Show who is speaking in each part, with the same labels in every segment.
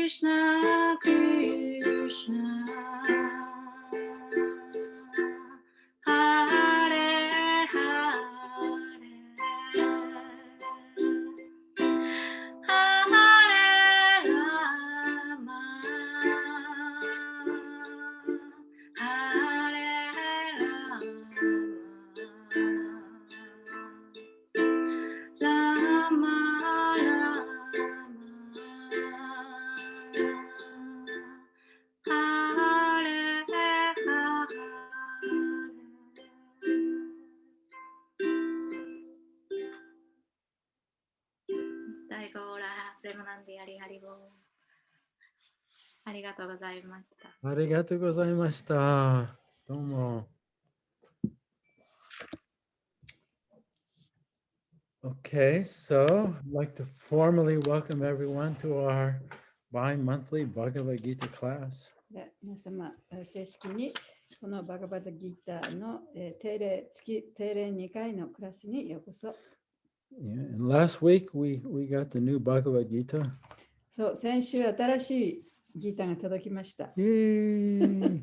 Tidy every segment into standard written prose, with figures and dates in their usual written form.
Speaker 1: Krishna, Krishna, Hare Hare, Hare Rama, Hare Rama,大ゴーラプレムナンディアリハリボー。ありがとうございました。
Speaker 2: ありがとうございました。どうも。Okay, so I'd like to formally welcome everyone to our bi-monthly Bhagavad Gita class.
Speaker 3: 皆様、正式にこのバガバッドギーターの定例2回のクラスにようこそ。
Speaker 2: Yeah, and last week we got the new Bhagavad Gita.
Speaker 3: そう、先週新しいギーターが届きました。
Speaker 2: Yay!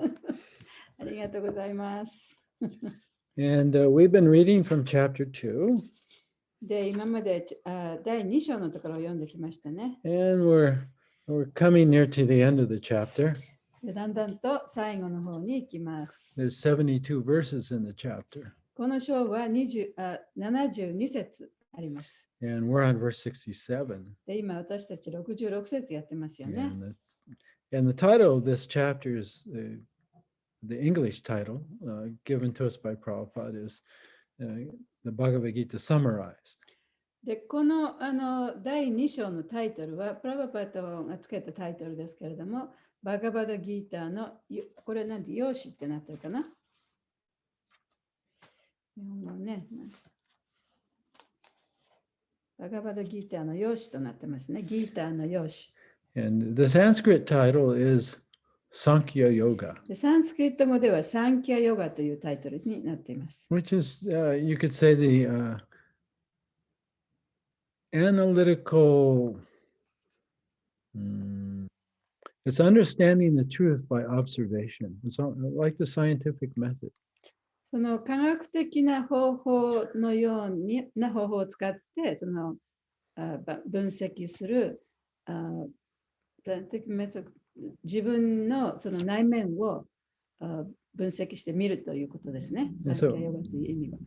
Speaker 3: ありがとうございます。
Speaker 2: And we've been reading from chapter 2.
Speaker 3: で、今まで第2章のところを読んできましたね。
Speaker 2: And we're coming near to the end of the chapter.
Speaker 3: でだんだんと最後の方に行きます。
Speaker 2: There's 72 verses in the chapter.
Speaker 3: この章は72節あります。
Speaker 2: And we're on verse 67.
Speaker 3: で、今私たち66節やってますよね。
Speaker 2: And the title of this chapter is, the English title given to us by Prabhupada is the Bhagavad Gita summarized.
Speaker 3: で、この第2章のタイトルは、プラバパトがつけたタイトルですけれども、バガバダギーターの、これなんて用紙ってなってるかな？日本語ね。バガバダギーターの用紙となってますね。ギーターの用紙。
Speaker 2: And the Sanskrit title is Sankhya Yoga.
Speaker 3: でサンスクリット語ではサンキャヨガというタイトルになっています。
Speaker 2: Which is, you could say, the analytical, it's understanding the truth by observation. It's like the scientific method.
Speaker 3: その科学的な方法のような方法を使って、その分析する自分のその内面を分析してみるということですね。サンキャヨガという意味は。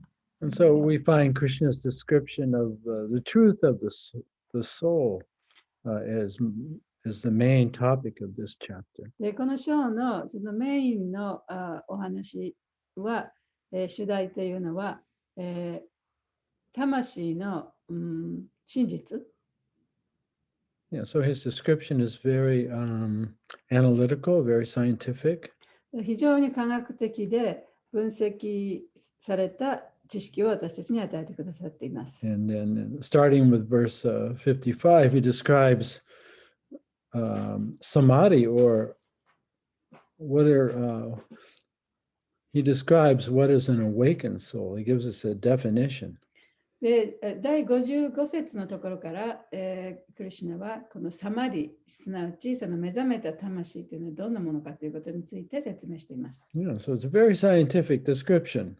Speaker 2: And so we find Krishna's description of the truth of the soul is the main topic of this chapter.
Speaker 3: で、この章のそのメインのお話は、主題というのは、魂の、真実。
Speaker 2: Yeah, so his description is very analytical, very scientific.
Speaker 3: 非常に科学的で分析された知識を私たちに与えてくださっています。
Speaker 2: And then starting with verse 55, he describes samadhi, or he describes what is an awakened soul. He gives us a definition.
Speaker 3: で、第55節のところから、クリシュナはこのサマディ、すなわちその目覚めた魂というのはどんなものかということについて説明しています。
Speaker 2: Yeah, so it's a very scientific description.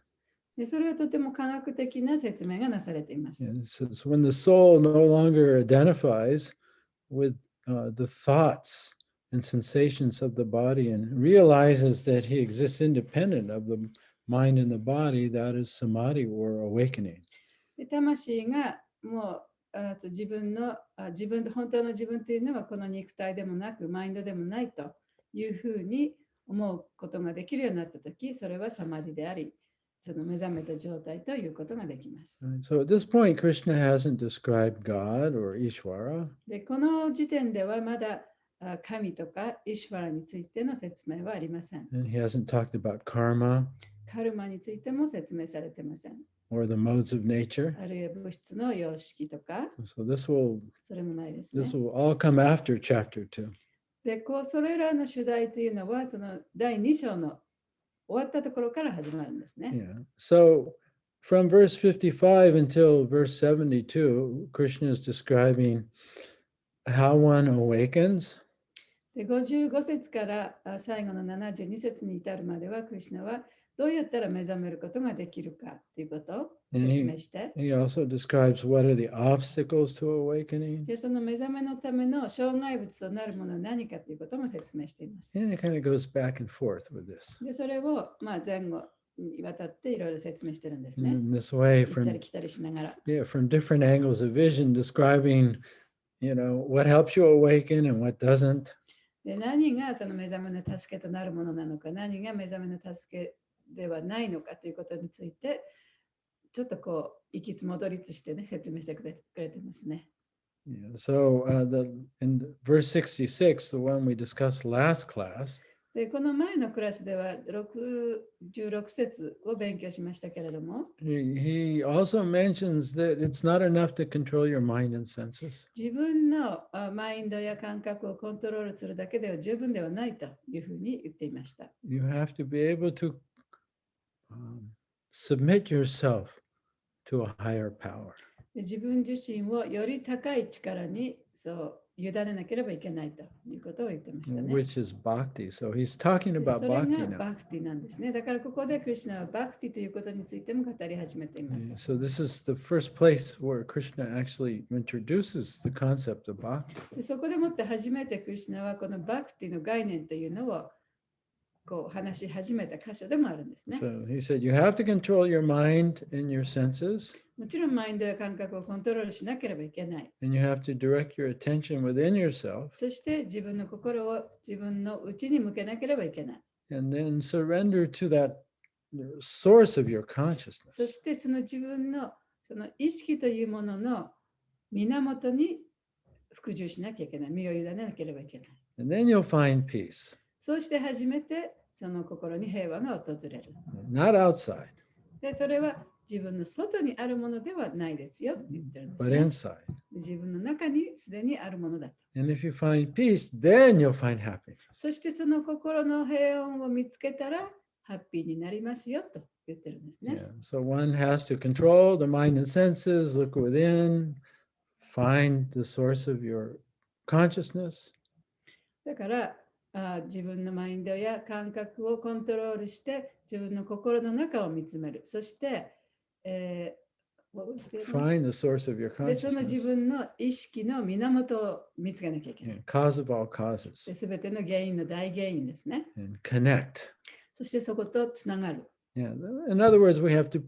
Speaker 3: で、それはとても科学的な説明がなされています。
Speaker 2: Yeah, so when the soul no longer identifies with the thoughts and sensations of the body and realizes that he exists independent of the mind and the body, that is samadhi or awakening.
Speaker 3: で魂がもう自分本当の自分というのはこの肉体でもなくマインドでもないというふうに思うことができるようになったとき、それはサマディであり、その目覚めた状態ということができます。
Speaker 2: So at this point, Krishna hasn't described God or Ishvara.
Speaker 3: で、この時点ではまだ神とかイシュワラについての説明はありません。
Speaker 2: And he hasn't talked about karma
Speaker 3: カルマについても説明されていません。
Speaker 2: or the modes of nature.
Speaker 3: あるいは物質の様式とか、
Speaker 2: So this will
Speaker 3: それもないですね。
Speaker 2: will all come after chapter 2.
Speaker 3: で、それらの主題というのは、その第2章の終わったところから始まるんですね。
Speaker 2: Yeah. So from verse 55 until verse 72, Krishna is describing how one awakens.
Speaker 3: で55節から最後の72節に至るまでは、クリシュナはどうやったら目覚めることができるかということを説明して、
Speaker 2: He also describes what are the obstacles to awakening.
Speaker 3: でその目覚めのための障害物となるものは何かということも説明しています。
Speaker 2: And it kind of goes back and forth with this.
Speaker 3: でそれを前後にわたっていろいろ説明してるんですね。
Speaker 2: In this way,
Speaker 3: 行ったり来たりしながら。
Speaker 2: from different angles of vision, describing, what helps you awaken and what doesn't.
Speaker 3: で何がその目覚めの助けとなるものなのか、何が目覚めの助けではないのかということについて、ちょっと行きつ戻りつしてね、説明してくれてますね。
Speaker 2: Yeah, so in verse 66, the one we discussed last class,
Speaker 3: でこの前のクラスでは16節を勉強しましたけれども、
Speaker 2: he also mentions that it's not enough to control your mind and senses.
Speaker 3: 自分のマインドや感覚をコントロールするだけでは十分ではないというふうに言っていました。
Speaker 2: You have to be able to submit yourself to a higher power.
Speaker 3: 自分自身をより高い力に委ねなければいけないということを言ってましたね。
Speaker 2: Which is bhakti. So he's talking about
Speaker 3: それ
Speaker 2: bhakti
Speaker 3: が
Speaker 2: now.
Speaker 3: バクティなんですね。だからここでクリシュナはバクティということについても語り始めています。
Speaker 2: So this is the first place where Krishna actually introduces the concept of bhakti.
Speaker 3: でそこでもって初めてクリシュナはこのバクティの概念というのを話し始めた箇所でもあるんですね。
Speaker 2: So he said, you have to control your mind and your senses,
Speaker 3: もちろんマインドや感覚をコントロールしなければいけない。
Speaker 2: and you have to direct your attention within yourself,
Speaker 3: そして自分の心を自分の内に向けなければいけない。
Speaker 2: and then surrender to that source of your
Speaker 3: そ
Speaker 2: consciousness.
Speaker 3: してその自分のその意識というものの源に服従しなきゃいけない。身を委ねなければいけない。
Speaker 2: And then you'll find peace,
Speaker 3: そうして初めてその心に平和が訪れる。
Speaker 2: not outside,
Speaker 3: で、それは自分の外にあるものではないですよって言ってるんです
Speaker 2: but
Speaker 3: ね。
Speaker 2: inside.
Speaker 3: 自分の中にすでにあるものだと。
Speaker 2: And if you find peace, then you'll find happiness.
Speaker 3: そしてその心の平穏を見つけたらハッピーになりますよと言ってるんですね。
Speaker 2: Yeah. So one has to control the mind and senses, look within, find the source of your consciousness.
Speaker 3: だから自分のマインドや感覚をコントロールして自分の心の中を見つめる。そして、
Speaker 2: Find the source of your
Speaker 3: でその自
Speaker 2: consciousness.
Speaker 3: 分の意識の源を見つけなきゃいけない。
Speaker 2: Yeah, cause of all causes.
Speaker 3: で全ての原因の大原因ですね。
Speaker 2: And connect.
Speaker 3: そしてそことつながる。
Speaker 2: Yeah. In other words, we have to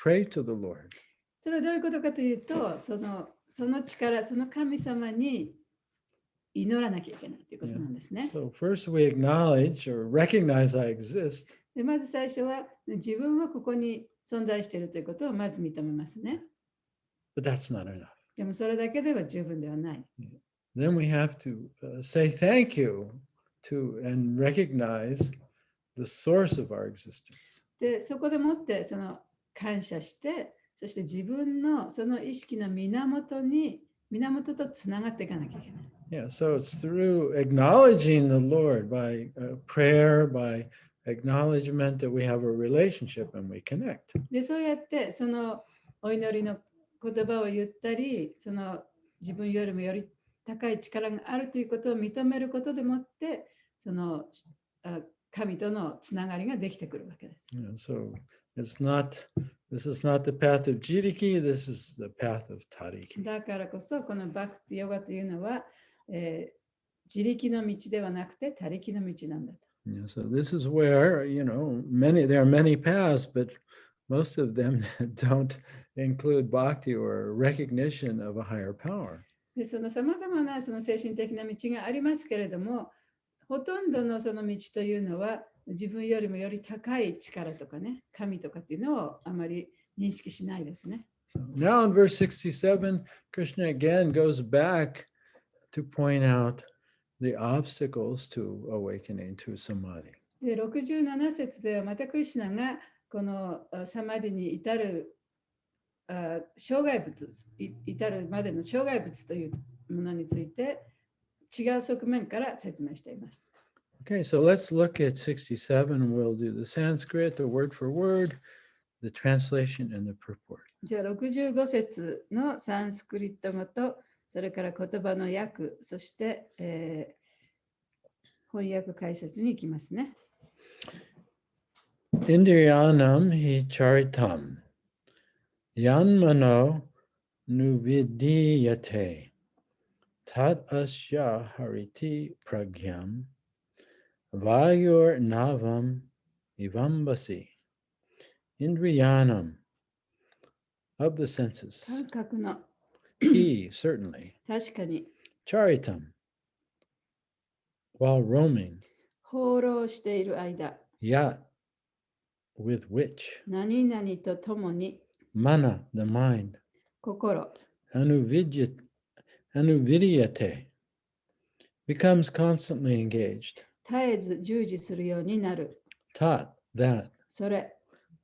Speaker 2: pray to the Lord.
Speaker 3: それはどういうことかというと、その力、その神様に祈らなきゃいけないということなんですね。
Speaker 2: So first we acknowledge or recognize I exist.
Speaker 3: でまず最初は自分はここに存在しているということをまず認めますね。
Speaker 2: But that's not enough.
Speaker 3: でもそれだけでは十分ではない。
Speaker 2: Then we have to say thank you to and recognize the source of our existence.
Speaker 3: でそこでもってその感謝して、そして自分のその意識の源とつながっていかなきゃいけない。
Speaker 2: Yeah, so it's through acknowledging the Lord by prayer, by acknowledgement that we have a relationship and we connect.
Speaker 3: でそうやってそのお祈りの言葉を言ったり、その自分よりもより高い力があるということを認めることでもって、その神とのつながりができてくるわけです。
Speaker 2: Yeah, so this is not the path of Jiriki, this is the path of Tariki.
Speaker 3: だからこそこのバクティヨガというのは、自力の道ではなくて他力の道なんだと。
Speaker 2: Yeah, so this is where, there are many paths, but most of them don't include bhakti or recognition of a higher power.
Speaker 3: でそのさまざまなその精神的な道がありますけれども、ほとんどのその道というのは自分よりもより高い力とかね、神とかっていうのをあまり認識しないですね。
Speaker 2: So now in verse 67, Krishna again goes back to point out the obstacles to awakening to samadhi.
Speaker 3: で67節ではまたクリシュナがこのサマディに至る障害物、至るまでの障害物というものについて違う側面から説明しています。
Speaker 2: Okay, so let's look at 67. We'll do the Sanskrit, the word for word, the translation, and the purport.
Speaker 3: じゃあ65節のサンスクリット語と、それから言葉の訳、そして、翻訳解説に行きますね。
Speaker 2: Indriyanam hi charitam yanmano nuvidiyate tat asya hariti pragyam vayur navam ivambasi. Indriyanam of the senses.
Speaker 3: 感覚の
Speaker 2: He certainly.
Speaker 3: 確かに
Speaker 2: Charitam while roaming.
Speaker 3: 放浪している間、
Speaker 2: Yat with which.
Speaker 3: 何々とともに
Speaker 2: Mana the mind.
Speaker 3: 心、
Speaker 2: Anuvidyate becomes constantly engaged.
Speaker 3: 絶えず従事するようになる。
Speaker 2: Tat that.
Speaker 3: それ、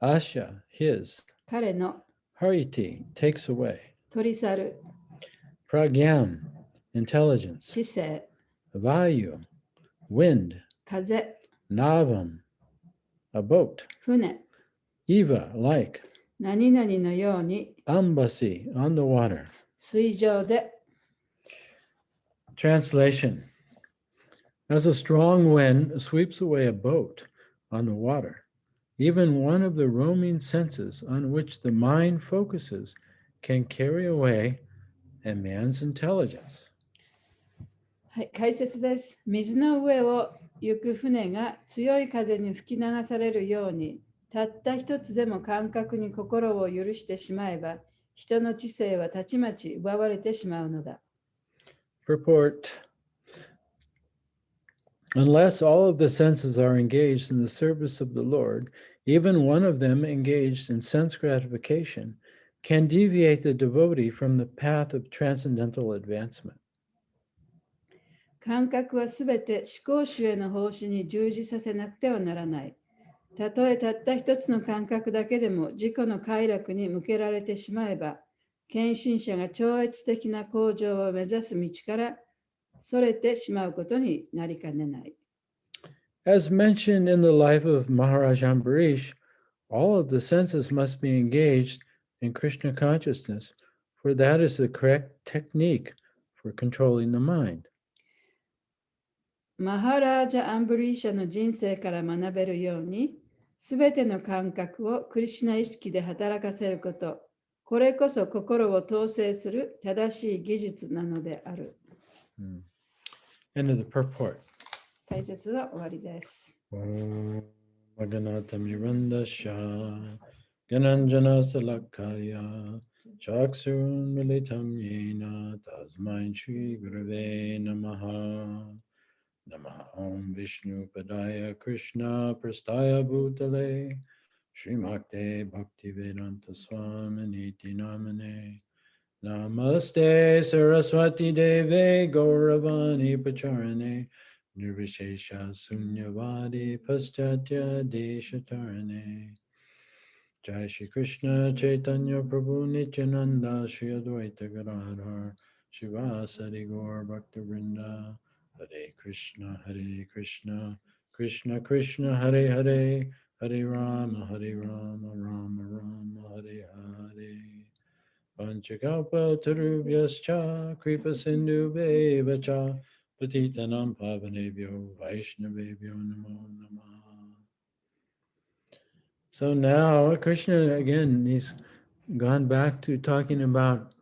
Speaker 2: Asya his.
Speaker 3: 彼の
Speaker 2: Hariti takes away.
Speaker 3: 取り去る
Speaker 2: Pragyam intelligence.
Speaker 3: 知性、
Speaker 2: Vayu wind.
Speaker 3: 風、
Speaker 2: Navam a boat.
Speaker 3: 船、
Speaker 2: Eva like.
Speaker 3: 何々のように
Speaker 2: Ambasi on the water.
Speaker 3: 水上で
Speaker 2: Translation. As a strong wind sweeps away a boat on the water, even one of the roaming senses on which the mind focuses can carry away a man's intelligence.
Speaker 3: はい、解説です。水の上を行く船が強い風に吹き流されるように、たった一つでも感覚に心を許してしまえば、人の知性はたちまち奪われてしまうのだ。
Speaker 2: Purport. Unless all of the senses are engaged in the service of the Lord, even one of them engaged in sense gratification can deviate the devotee from the path of transcendental advancement.
Speaker 3: 感覚はすべて思考主への奉仕に従事させなくてはならない。たとえたった一つの感覚だけでも自己の快楽に向けられてしまえば、献身者が超越的な向上を目指す道からそれてしまうことになりかねない。
Speaker 2: As mentioned in the life of Maharaj Ambarish, all of the senses must be engaged in Krishna consciousness, for that is the correct technique for controlling the mind.
Speaker 3: マハラージャ・アンブリーシャの人生から学べるように、すべての感覚をクリシュナ意識で働かせること、これこそ心を統制する正しい技術なのである。
Speaker 2: End of the purport.
Speaker 3: 解説は終わりです。
Speaker 2: Bhaganatamivandasya Gananjana Salakaya Chaksun Militam Yena Tasmain Shri Gurave Namaha Namaha Om Vishnu Padaya Krishna Prastaya Bhutale Srimakte Bhaktivedanta Swamini Namane Namaste Saraswati Deve Gauravani Pacharane Nirvishesha Sunyavadi Paschatya Deshatarane Jai Shri Krishna Chaitanya Prabhu Nityananda Shri Advaita Gadadhar Shivasari Gaur Bhaktivinoda Hare Krishna Krishna Krishna Hare Hare Hare Rama Rama Rama Hare Hare Panchakalpa Tarubhyascha Kripa Sindhu Bevacha Patitanam Pavanebhyo Vaishnavebhyo Namo Namaha. So now Krishna again, he's gone back to talking about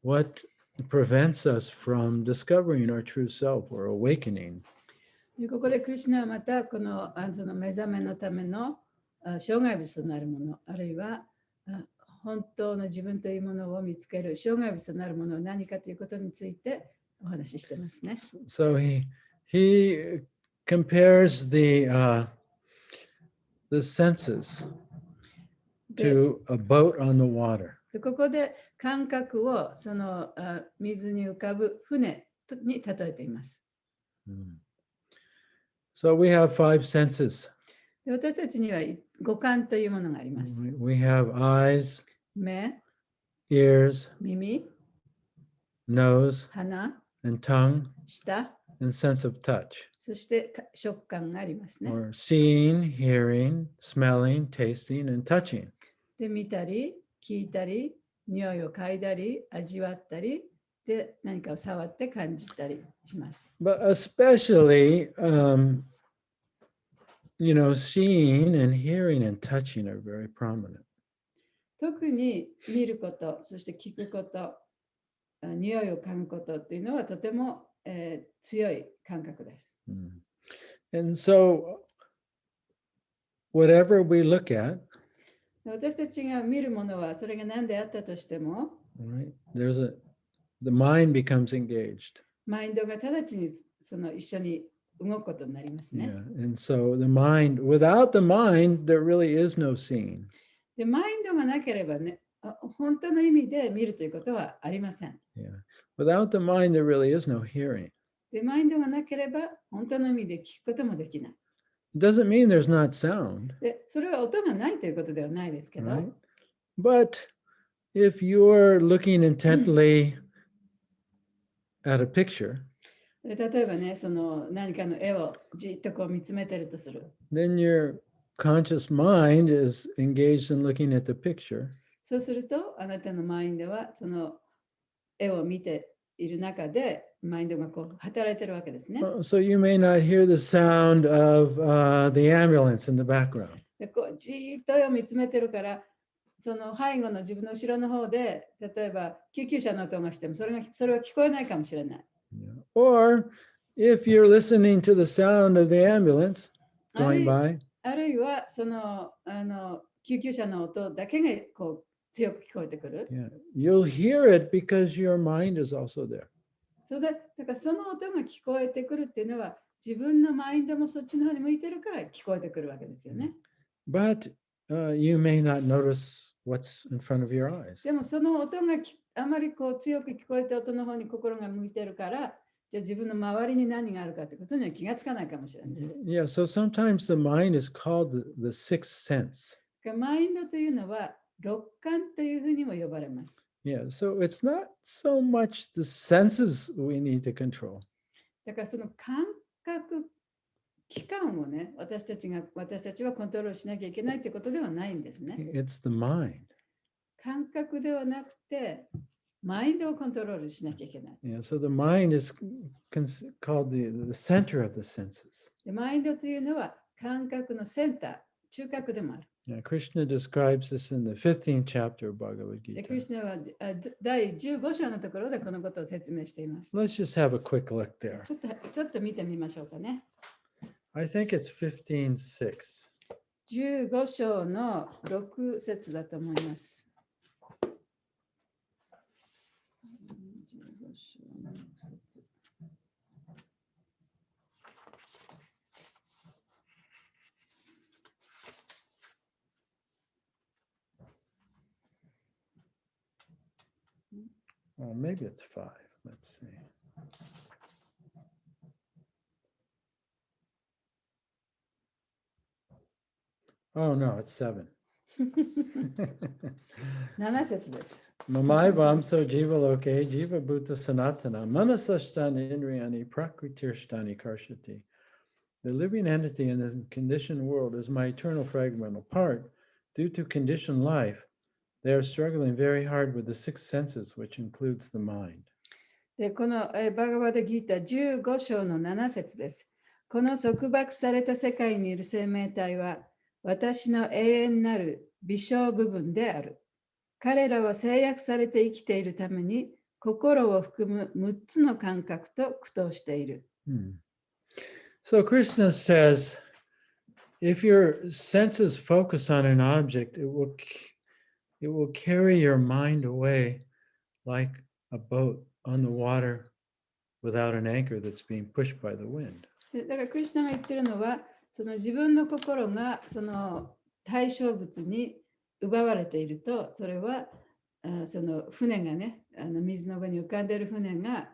Speaker 2: what prevents us from discovering our true self or awakening.
Speaker 3: でここでクリシュナはまたこのその目覚めのための障害物となるもの、あるいは本当の自分というものを見つける障害物となるものは何かということについてお話ししてますね。
Speaker 2: So he compares the senses to a boat on the water.
Speaker 3: でここで感覚をその水に浮かぶ船に例えています。
Speaker 2: So we have 5 senses.
Speaker 3: で私たちには五感というものがあります。
Speaker 2: We have eyes,
Speaker 3: 目、
Speaker 2: ears,
Speaker 3: 耳、
Speaker 2: nose,
Speaker 3: 鼻、
Speaker 2: and tongue,
Speaker 3: 舌、
Speaker 2: and sense of touch.
Speaker 3: そして食感がありますね。
Speaker 2: Or seeing, hearing, smelling, tasting, and touching.
Speaker 3: で見たり、聞いたり、匂いを嗅いだり、味わったり、で何かを触って感じたりします。
Speaker 2: But especially, seeing and hearing and touching are very prominent.
Speaker 3: 特に見ること、そして聞くこと、匂いを嗅ぐことっていうのはとても、強い感覚です。
Speaker 2: And so, whatever we look at,
Speaker 3: 私たちが見るものはそれが何であったとしても、
Speaker 2: right, the mind becomes engaged.
Speaker 3: マインドが直ちに一緒に動くことになりますね。
Speaker 2: Yeah. And so without the mind, there really is no seeing.
Speaker 3: で、マインドがなければね、本当の意味で見るということはありません。
Speaker 2: Yeah. Without the mind, there really is no hearing.
Speaker 3: で、マインドがなければ本当の意味で聞くこともできない。
Speaker 2: It doesn't mean there's not sound.
Speaker 3: で、それは音がないということではないですけど、
Speaker 2: Right? But if you're looking intently at a picture,
Speaker 3: 例えばね、何かの絵をじっとこう見つめてるとする。
Speaker 2: then your conscious mind is engaged in looking at the picture.
Speaker 3: そうすると、あなたのマインドはその絵を見ている中で、マインドがこう働いてるわけですね。
Speaker 2: So you may not hear the sound of the ambulance in the background.
Speaker 3: でこうじーっと絵を見つめてるから、その背後の自分の後ろの方で、例えば救急車の音がしてもそれは聞こえないかもしれない。
Speaker 2: Or if you're listening to the sound of the ambulance going by,
Speaker 3: あるいは救急車の音だけがこう強く聞こえてくる。
Speaker 2: yeah, you'll hear it because your mind is also there.
Speaker 3: それで、だからその音が聞こえてくるっていうのは、自分のマインドもそっちの方に向いてるから聞こえてくるわけですよね。
Speaker 2: But you may not notice what's in front of your eyes.
Speaker 3: でもその音があまりこう強く聞こえて音の方に心が向いてるから、じゃあ自分の周りに何があるかってことには気がつかないかもしれない。
Speaker 2: Yeah, so sometimes the mind is called the sixth sense.
Speaker 3: マインドというのは六感というふうにも呼ばれます。
Speaker 2: Yeah, so it's not so much the senses we need to control.
Speaker 3: だからその感覚器官をね、私たちはコントロールしなきゃいけないということではないんですね。
Speaker 2: It's the mind.
Speaker 3: 感覚ではなくて、マインドをコントロールしなきゃいけない。
Speaker 2: Yeah, so the mind is called the center of the senses.
Speaker 3: でマインドというのは感覚のセンター、中核でもある。
Speaker 2: Yeah, Krishna describes this in the 15th chapter of Bhagavad
Speaker 3: で
Speaker 2: Gita.
Speaker 3: クリシュナは第15章のところでこのことを説明しています。
Speaker 2: Let's just have a quick look there.
Speaker 3: ちょっと見てみましょうかね。
Speaker 2: I think it's 15:6.
Speaker 3: 15章の6節だと思います。15章の6節。
Speaker 2: Well, maybe it's 5. Let's see. Oh, no, it's 7.
Speaker 3: 7節です。
Speaker 2: Mamai vamso jiva loke jiva bhuta sanatana manasashtani indriyani prakritirstani karshati. The living entity in this conditioned world is my eternal fragmental part. Due to conditioned life, they are struggling very hard with the six senses, which includes the mind.
Speaker 3: でこのバガバダギータ15章の7節です。この束縛された世界にいる生命体は私の永遠なる微小部分である。彼らは制約されて生きているために心を含む6つの感覚と苦闘している。
Speaker 2: So Krishna says, if your senses focus on an object, it will carry your mind away like a boat on the water without an anchor that's being pushed by the wind.
Speaker 3: だからクリシュナが言ってるのは、その自分の心がその対象物に奪われていると、それはその船がね、水の上に浮かんでいる船が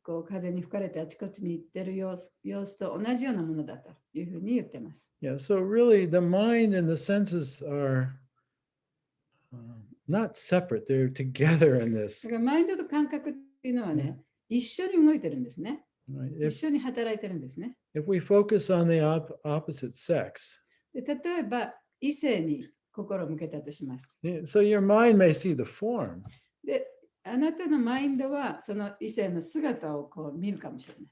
Speaker 3: こう風に吹かれてあちこちに行っている様子と同じようなものだというふうに言ってます。
Speaker 2: Yeah, so really the mind and the senses are not separate, they're together in this.
Speaker 3: だからマインドと感覚っていうのはね、一緒に動いてるんですね。
Speaker 2: Right?
Speaker 3: 一緒に働いてるんですね。
Speaker 2: If we focus on the opposite sex,
Speaker 3: で例えば異性に心を向けたとします。
Speaker 2: so your mind may see the form,
Speaker 3: であなたのマインドはその異性の姿をこう見るかもしれない。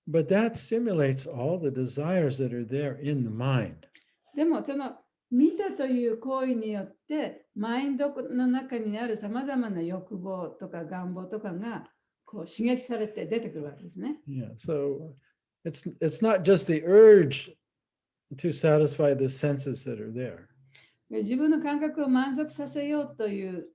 Speaker 2: But that stimulates all the desires that are there in the mind.
Speaker 3: でもその見たという行為によってマインドの中にあるさまざまな欲望とか願望とかがこう刺激されて出てくるわけですね。
Speaker 2: Yeah, so it's not just the urge to satisfy the senses that are there.
Speaker 3: 自分の感覚を満足させようという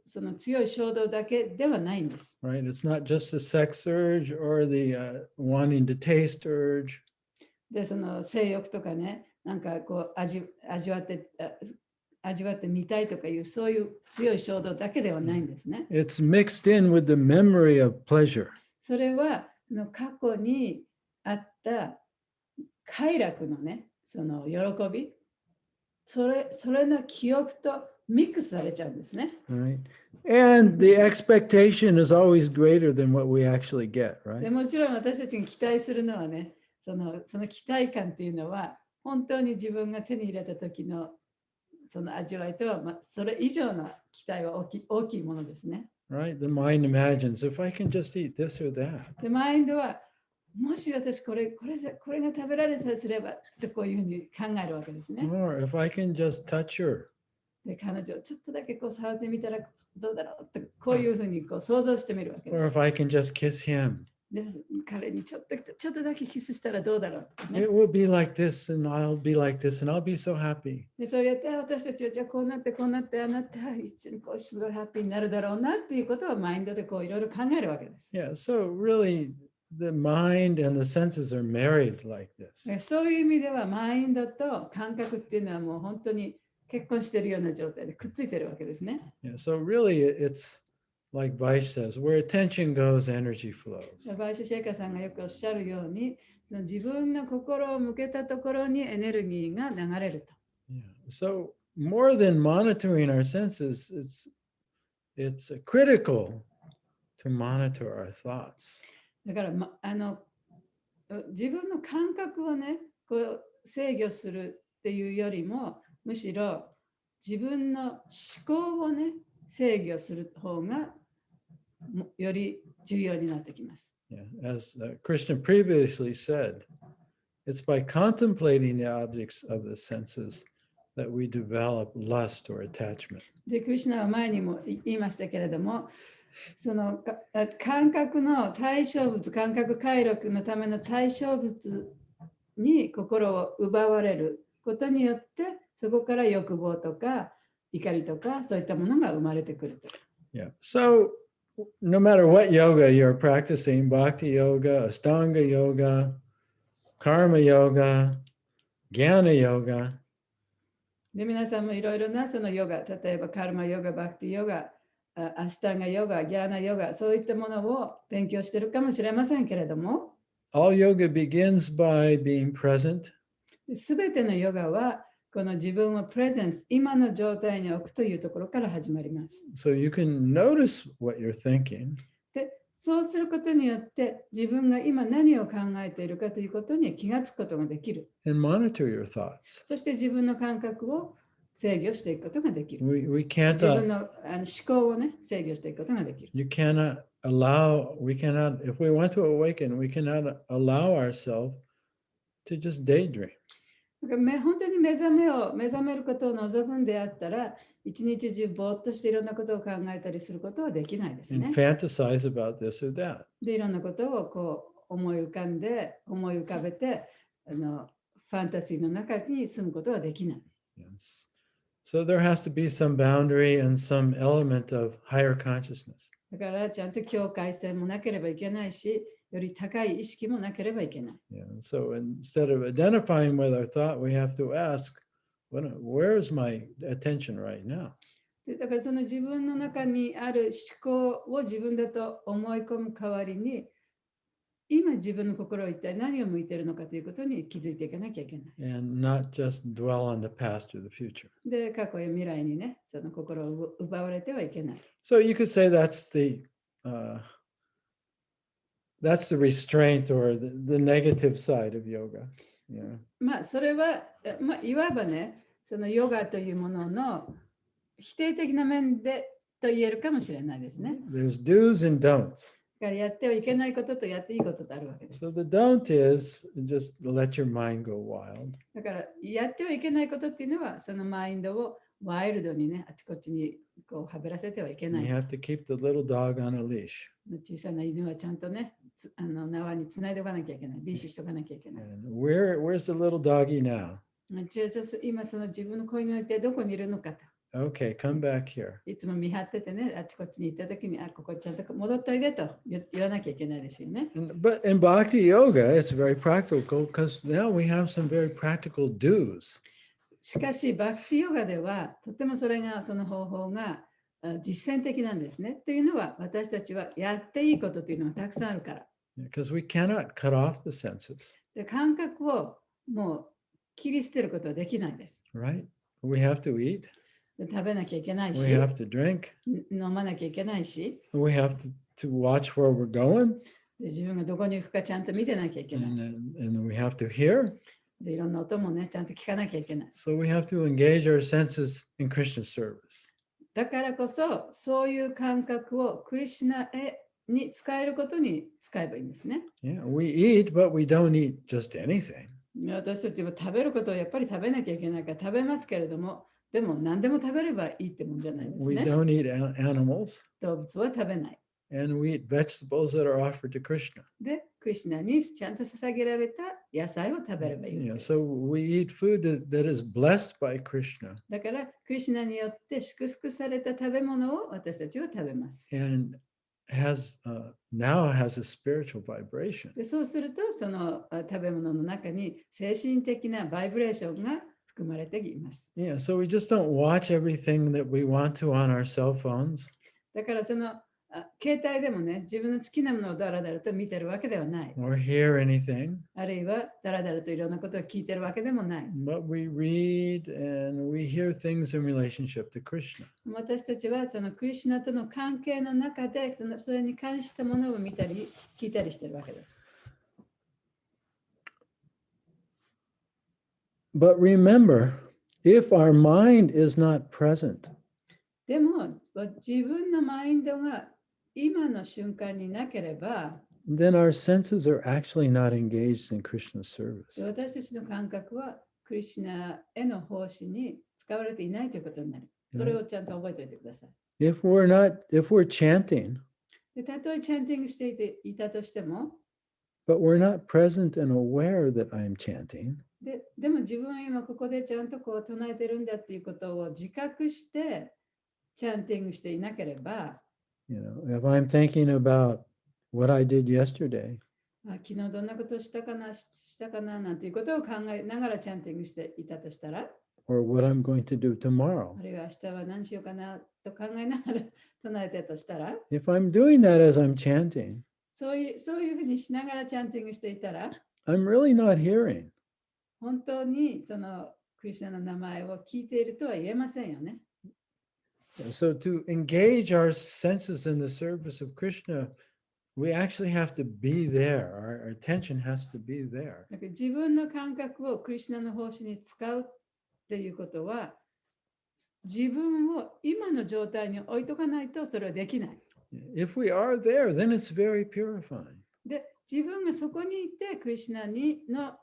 Speaker 3: その強い衝動だけではないんです。
Speaker 2: Right? It's not just the sex urge or the wanting to taste urge.
Speaker 3: で、その性欲とかね、なんかこう味わってみたいとかいうそういう強い衝動だけではないんですね。
Speaker 2: It's mixed in with the memory of pleasure.
Speaker 3: それはその過去にあった快楽のね、その喜び、それの記憶とミックスされちゃうんですね。
Speaker 2: Right? And the expectation is always greater than what we actually get,
Speaker 3: で
Speaker 2: right?
Speaker 3: もちろん私たちが期待するのはね、その期待感っていうのは本当に自分が手に入れた時のその味わいとは、それ以上の期待は大きいものですね。
Speaker 2: Right? The mind imagines if I can just eat this or that.
Speaker 3: で、マインドはもし私これが食べられさえすればとこういうふうに考えるわけですね。
Speaker 2: Or if I can just touch her.
Speaker 3: で、彼女をちょっとだけこう触ってみたらどうだろうってこういうふうにこう想像してみるわけで
Speaker 2: Or
Speaker 3: す。
Speaker 2: if I can just kiss him.
Speaker 3: で、彼にちょっとだけキスしたらどうだろうってね。
Speaker 2: It will be like this and I'll be like this and I'll be so happy.
Speaker 3: で、そうやって私たちはじゃあこうなってあなた一緒にこうすごいハッピーになるだろうなっていうことをマインドでこういろいろ考えるわけです。
Speaker 2: Yeah, so really the mind and the senses are married like this.
Speaker 3: そういう意味ではマインドと感覚っていうのはもう本当に結婚しているような状態でくっついてるわけですね。
Speaker 2: Yeah, so really it's like Vice says, where attention goes, energy flows.
Speaker 3: バイシュ・シェイカーさんがよくおっしゃるように自分の心を向けたところにエネルギーが流れると。
Speaker 2: Yeah. So more than monitoring our senses, it's critical to monitor our thoughts.
Speaker 3: だから、自分の感覚をねこう制御するっていうよりもむしろ自分の思考をね制御する方がより重要になってきます。
Speaker 2: Yeah. As Krishna previously said, it's by contemplating the objects of the senses that we develop lust or attachment.
Speaker 3: で、クリシュナは前にも言いましたけれども、その感覚の対象物、感覚快楽のための対象物に心を奪われることによって、そこから欲望とか怒りとかそういったものが生まれてくると。
Speaker 2: Yeah. So no matter what yoga you're practicing, bhakti yoga, Ashtanga yoga, karma yoga, jnana yoga,
Speaker 3: で、皆さんもいろいろなそのヨガ、例えばカルマヨガ、バクティヨガ、アシタンガヨガ、ギャーナヨガ、そういったものを勉強しているかもしれませんけれども、
Speaker 2: all yoga begins by being present.
Speaker 3: すべてのヨガはこの自分をプレゼンス、今の状態に置くというところから始まります。
Speaker 2: So you can notice what you're thinking,
Speaker 3: で、そうすることによって自分が今何を考えているかということに気がつくことができる。
Speaker 2: and monitor your thoughts.
Speaker 3: そして自分の感覚を制御していくことができる。
Speaker 2: We can't,
Speaker 3: 自分の思考をね、制御していくことができる。
Speaker 2: you cannot allow, we cannot, if we want to awaken, we cannot allow ourselves to just daydream.
Speaker 3: だから本当に目覚めることを望むんであったら、一日中ぼーっとしていろんなことを考えたりすることはできないですね。
Speaker 2: and fantasize about this or that.
Speaker 3: で、いろんなことをこう思い浮かべて、ファンタジーの中に住むことはできない。
Speaker 2: Yes. So there has to be some boundary and some element of higher consciousness.
Speaker 3: だからちゃんと境界線もなければいけないし、より高い意識もなければいけない。
Speaker 2: Yeah. So instead of identifying with our thought, we have to ask, where is my attention right now?
Speaker 3: だからその自分の中にある思考を自分だと思い込む代わりに、今自分の心を一体何を向いているのかということに気づいていかなきゃいけない。
Speaker 2: And not just dwell on the past or the future.
Speaker 3: で、過去や未来にね、その心を奪われてはいけない。
Speaker 2: So you could say that's the restraint or the negative side of yoga. Yeah.
Speaker 3: まあ、それは、いわばね、そのヨガというものの否定的な面でと言えるかもしれないですね。
Speaker 2: There's do's and don'ts.
Speaker 3: だからやってはいけないこととやっていいこととあるわけです。
Speaker 2: So the don't is just let your mind go wild.
Speaker 3: だからやってはいけないことっていうのはそのマインドをワイルドにね、あちこちにこうはべらせてはいけな
Speaker 2: You
Speaker 3: い。
Speaker 2: have to keep the little dog on a leash.
Speaker 3: 小さな犬はちゃんとね、縄につないでおかなきゃいけない。リーシしておかなきゃいけない。
Speaker 2: And where's the little doggy now?
Speaker 3: 今その自分の子犬は一体どこにいるのかと。
Speaker 2: Okay, come back here.
Speaker 3: いつも見張っててね、あちこちに行った時に、ここちゃんと戻っておいでと言わなきゃいけないですよね。
Speaker 2: But in Bhakti Yoga, it's very practical because now we have some very practical do's.
Speaker 3: しかし、バクティヨガでは、とてもその方法が実践的なんですね。というのは、私たちはやっていいことというのがたくさんあるから。
Speaker 2: Because we cannot cut off the senses.
Speaker 3: で、感覚をもう切り捨てることはできないんです。
Speaker 2: Right? We have to eat.
Speaker 3: で、食べなきゃいけないし、
Speaker 2: We have to drink.
Speaker 3: 飲まなきゃいけないし、
Speaker 2: We have to watch where we're going.
Speaker 3: で、自分がどこに行くかちゃんと見てなきゃいけない。
Speaker 2: And we have to hear.
Speaker 3: で、いろんな音もね、ちゃんと聞かなきゃいけない。
Speaker 2: So we have to engage our senses in Krishna service.
Speaker 3: だからこそ、そういう感覚をクリシュナに使えることに使えばいいんですね。
Speaker 2: Yeah, we eat, but we don't eat just anything.
Speaker 3: 私たちは食べることをやっぱり食べなきゃいけないから食べますけれども、でも何でも食べればいいってもんじゃないんです
Speaker 2: We
Speaker 3: ね。
Speaker 2: don't eat animals,
Speaker 3: 動物は食べない。
Speaker 2: and we eat vegetables that are offered to Krishna.
Speaker 3: で、クリシュナにちゃんと捧げられた野菜を食べればいいわけ
Speaker 2: Yeah,
Speaker 3: です。
Speaker 2: so we eat food that is blessed by Krishna
Speaker 3: だから、クリシュナによって祝福された食べ物を私たちは食べます。
Speaker 2: and now has a spiritual vibration.
Speaker 3: で、そうすると、その食べ物の中に精神的なバイブレーションが含まれています。
Speaker 2: Yeah, so we just don't watch everything that we want to on our cell phones.
Speaker 3: だからその携帯でもね、自分の好きなものをだらだらと見てるわけではない。
Speaker 2: Or hear anything,
Speaker 3: あるいはだらだらといろんなことを聞いてるわけでもない。
Speaker 2: but we read and we hear things in relationship to Krishna.
Speaker 3: 私たちはそのクリシュナとの関係の中でそれに関したものを見たり聞いたりしてるわけです。
Speaker 2: But remember, if our mind is not present,
Speaker 3: でも自分のマインドが今の瞬間になければ、
Speaker 2: then our senses are actually not engaged in Krishna's service.
Speaker 3: 私たちの感覚はクリシュナへの奉仕に使われていないということになる。それをちゃんと覚えておいてください。
Speaker 2: If we're chanting,
Speaker 3: で、たとえチャンティングしていたとしても、
Speaker 2: but we're not present and aware that I'm chanting,
Speaker 3: でも自分は今ここでちゃんとこう唱えてるんだっていうことを自覚してチャンティングしていなければ、
Speaker 2: if I'm thinking about what I did yesterday,
Speaker 3: 昨日どんなことをしたかななんていうことを考えながらチャンティングしていたとしたら、
Speaker 2: or what I'm going to do tomorrow,
Speaker 3: あるいは明日は何しようかなと考えながら唱えてたとしたら、
Speaker 2: if I'm doing that as I'm chanting,
Speaker 3: そういうふうにしながらチャンティングしていたら、
Speaker 2: I'm really not hearing.
Speaker 3: 本当にそのクリシュナの名前を聞いているとは言えませんよね。
Speaker 2: So to engage our senses in the service of Krishna, we actually have to be there. Our attention has to be there.
Speaker 3: だから自分の感覚をクリシュナの奉仕に使うっていうことは、自分を今の状態に置いとかないとそれはできない。
Speaker 2: If we are there, then it's very purifying.
Speaker 3: で、自分がそこにいてクリシュナの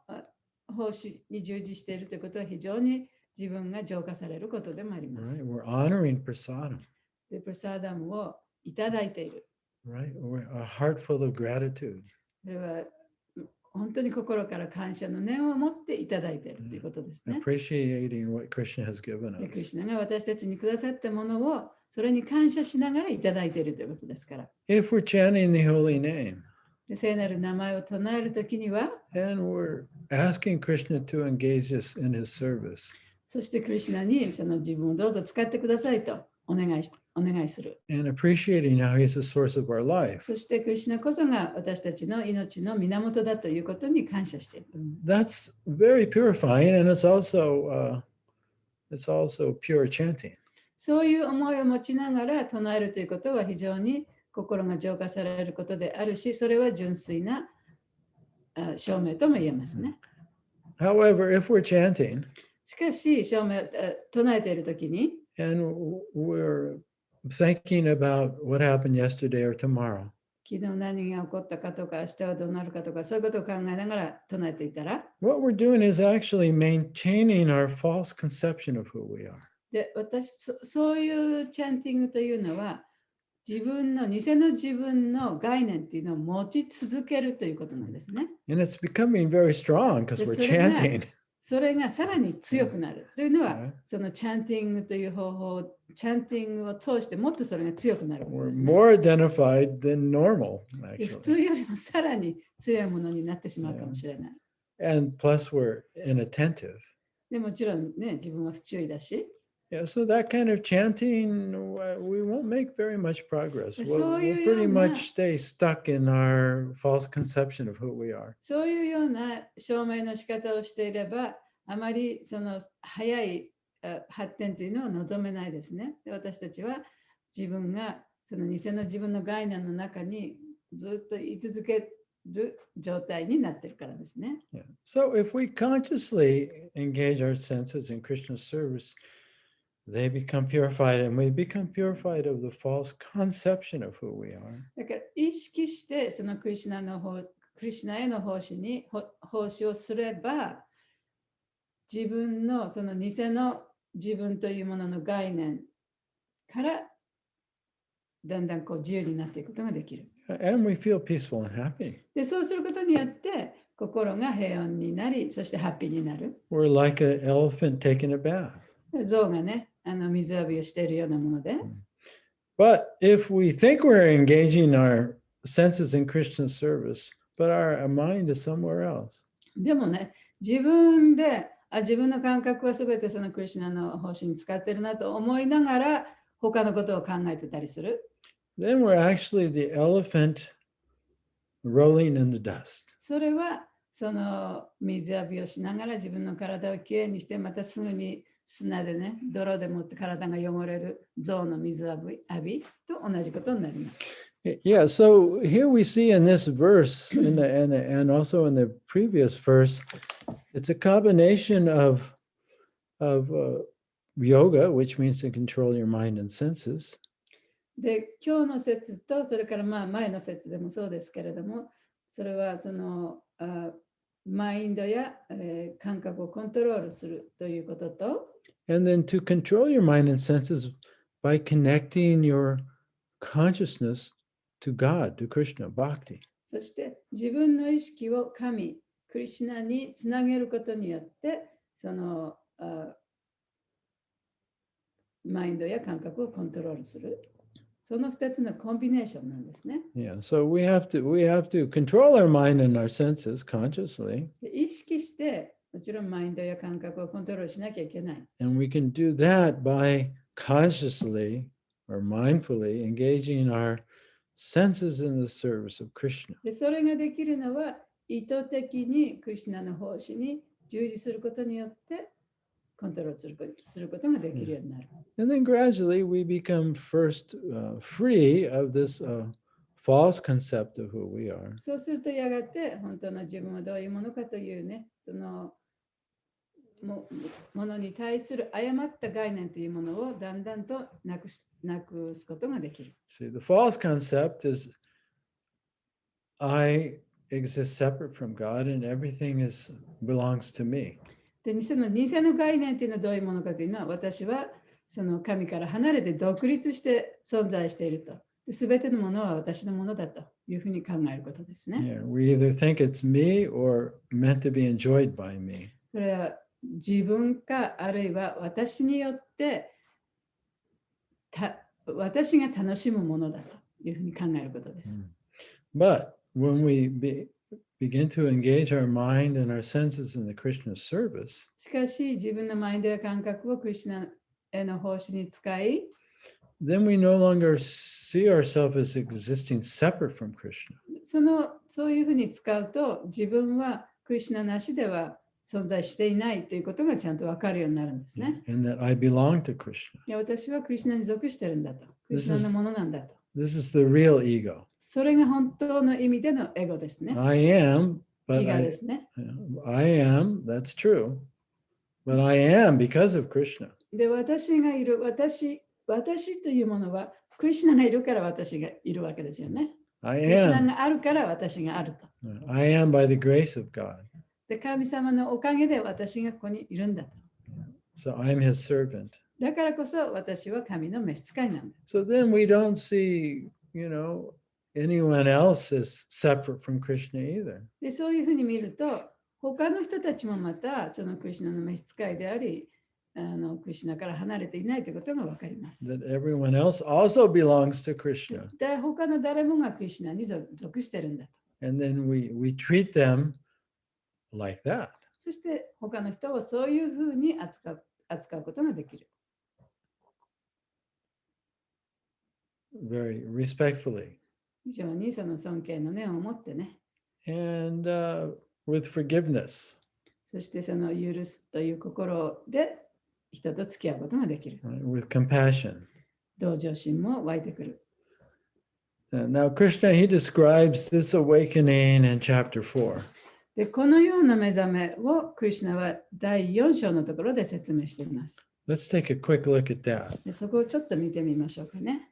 Speaker 3: 奉仕に従事しているということは非常に自分が浄化されることでもあります。
Speaker 2: Right? We're honoring prasadam.
Speaker 3: で、プラサダムをいただいている。
Speaker 2: Right? We're a heart full of gratitude.
Speaker 3: それは本当に心から感謝の念を持っていただいているということですね。
Speaker 2: Appreciating what Krishna has given
Speaker 3: で、クリ
Speaker 2: us.
Speaker 3: シュナが私たちにくださったものをそれに感謝しながらいただいているということですから。
Speaker 2: If we're chanting the holy name,
Speaker 3: で、聖なる名前を唱えるときには、
Speaker 2: and we're asking Krishna to engage us in his service,
Speaker 3: そしてクリシュナにその自分をどうぞ使ってくださいとお願いする。
Speaker 2: and appreciating how he's the source of our life.
Speaker 3: そしてクリシュナこそが私たちの命の源だということに感謝している。
Speaker 2: That's very purifying, and it's also pure chanting.
Speaker 3: そういう思いを持ちながら唱えるということは非常に心が浄化されることであるし、それは純粋な証明とも言えますね。
Speaker 2: However, if we're chanting
Speaker 3: しかし、唱えているときに、
Speaker 2: and we're thinking about what happened yesterday or tomorrow.
Speaker 3: 昨日何が起こったかとか、明日はどうなるかとか、そういうことを考えながら唱えていたら、
Speaker 2: What we're doing is actually maintaining our false conception of who we are.
Speaker 3: で、そういうチャンティングというのは、自分の偽の自分の概念っていうのを持ち続けるということなんですね。
Speaker 2: And it's becoming very strong because we're chanting.
Speaker 3: それがさらに強くなるというのは、
Speaker 2: はい
Speaker 3: そのチャンティングという方法、チャンティングを通してもっとそれが強くなること
Speaker 2: We're
Speaker 3: ですね。
Speaker 2: more identified than normal,
Speaker 3: で普
Speaker 2: actually.
Speaker 3: 通よりもさらに強いものになってしまうかもしれない。
Speaker 2: And plus, we're inattentive.
Speaker 3: でもちろんね、自分は不注意だし、
Speaker 2: Yeah, so that kind of chanting, we won't make very much progress.
Speaker 3: So
Speaker 2: We'll
Speaker 3: you
Speaker 2: pretty
Speaker 3: know,
Speaker 2: much stay stuck in our false conception of who we are.
Speaker 3: そういうような証明の仕方をしていれば、あまりその早い発展というのを望めないですね。で私たちは自分がその偽の自分の概念の中にずっと居続ける状態になっているからですね。
Speaker 2: Yeah. So if we consciously engage our senses in Krishna's service, they become purified, and we become purified of the false conception of who we are.
Speaker 3: だから意識してそのクリシュナへの奉仕をすれば、自分のその偽の自分というものの概念からだんだんこう自由になっていくことができる。
Speaker 2: And we feel peaceful and happy.
Speaker 3: で、そうすることによって心が平穏になり、そしてハッピーになる。
Speaker 2: We're like an elephant taking a bath.
Speaker 3: 象がね、水浴びをしているようなもので。
Speaker 2: But if we think we're engaging our senses in Krishna's service, but our mind is somewhere else.
Speaker 3: でもね、自分の感覚はすべてそのクリシュナの方針に使ってるなと思いながら他のことを考えてたりする。
Speaker 2: Then we're actually the elephant rolling in the dust.
Speaker 3: それはその水浴びをしながら自分の体をきれいにしてまたすぐに砂でね、泥でもって体が汚れる象の水浴びと同じことになります。
Speaker 2: Yeah, so here we see in this verse and also in the previous verse, it's a combination of yoga, which means to control your mind and senses.
Speaker 3: で、今日の説とそれから前の説でもそうですけれども、それはそのマインドや、感覚をコントロールするということと、
Speaker 2: And then to control your mind and senses by connecting your consciousness to God, to Krishna, Bhakti.
Speaker 3: そして自分の意識を神、クリシュナにつなげることによって、そのマインドや感覚をコントロールする。その2つのコンビネーションなんですね。
Speaker 2: Yeah, so we have to control our mind and our senses consciously.
Speaker 3: 意識して、もちろんマインドや感覚をコントロールしなきゃいけない。
Speaker 2: And we can do that by consciously or mindfully engaging our senses in the service of Krishna.
Speaker 3: でそれができるのは意図的にクリシュナの奉仕に従事することによってコントロールすることができるようになる。
Speaker 2: And then gradually we become first free of this false concept of who we are.
Speaker 3: そうするとやがて本当の自分はどういうものかというね、そのものに対する誤った概念というものをだんだんとなくすことができる。
Speaker 2: See, the false concept is I exist separate from God and everything belongs to me.
Speaker 3: で偽の概念というのはどういうものかというのは、私はその神から離れて独立して存在していると。すべてのものは私のものだというふうに考えることですね。
Speaker 2: Yeah, we either think it's me or meant to be enjoyed by me.
Speaker 3: これは自分かあるいは私によって私が楽しむものだというふうに考えることです。
Speaker 2: But when we begin to engage our mind and our senses in the Krishna service,
Speaker 3: しかし自分のマインドや感覚をクリシュナへの奉仕に使い、
Speaker 2: then we no longer see ourselves as existing separate from Krishna.
Speaker 3: そういうふうに使うと自分はクリシュナなしでは存在していないということがちゃんと分かるようになるんですね。
Speaker 2: And that I belong to Krishna.
Speaker 3: いや、私はクリシュナに属してるんだと。クリシュナのものなんだと。
Speaker 2: This is the real ego.
Speaker 3: それが本当の意味でのエゴですね。
Speaker 2: I am,
Speaker 3: 自
Speaker 2: but
Speaker 3: 我ですね。
Speaker 2: I am, that's true. But I am because of Krishna.
Speaker 3: で、私がいる、私私というものは、クリシュナがいるから私がいるわけですよね。
Speaker 2: I
Speaker 3: クリシュナ
Speaker 2: am.
Speaker 3: があるから私があると。
Speaker 2: I am by the grace of God.
Speaker 3: で、神様のおかげで私がここにいるんだと。
Speaker 2: So I'm his servant.
Speaker 3: だからこそ私は神の召使いなんだ。
Speaker 2: So then we don't see, anyone else as separate from Krishna either.
Speaker 3: で、そういうふうに見ると、他の人たちもまたそのクリシュナの召使いであり、クリシュナから離れていないということが分かります。
Speaker 2: That everyone else also belongs to Krishna.
Speaker 3: で、他の誰もがクリシュナに属してるんだと。
Speaker 2: And then we treat them like that.
Speaker 3: そして他の人をそういうふうに扱うことができる。
Speaker 2: Very respectfully.
Speaker 3: 非常にその尊敬の念を持ってね。
Speaker 2: And with forgiveness.
Speaker 3: そしてその許すという心で人と付き合うことができる。
Speaker 2: With compassion.
Speaker 3: 同情心も湧いてくる。
Speaker 2: Now, Krishna, he describes this awakening in chapter 4.
Speaker 3: で、このような目覚めをクリシュナは第4章のところで説明しています。
Speaker 2: Let's take a quick look at that.
Speaker 3: で、そこをちょっと見てみましょうかね。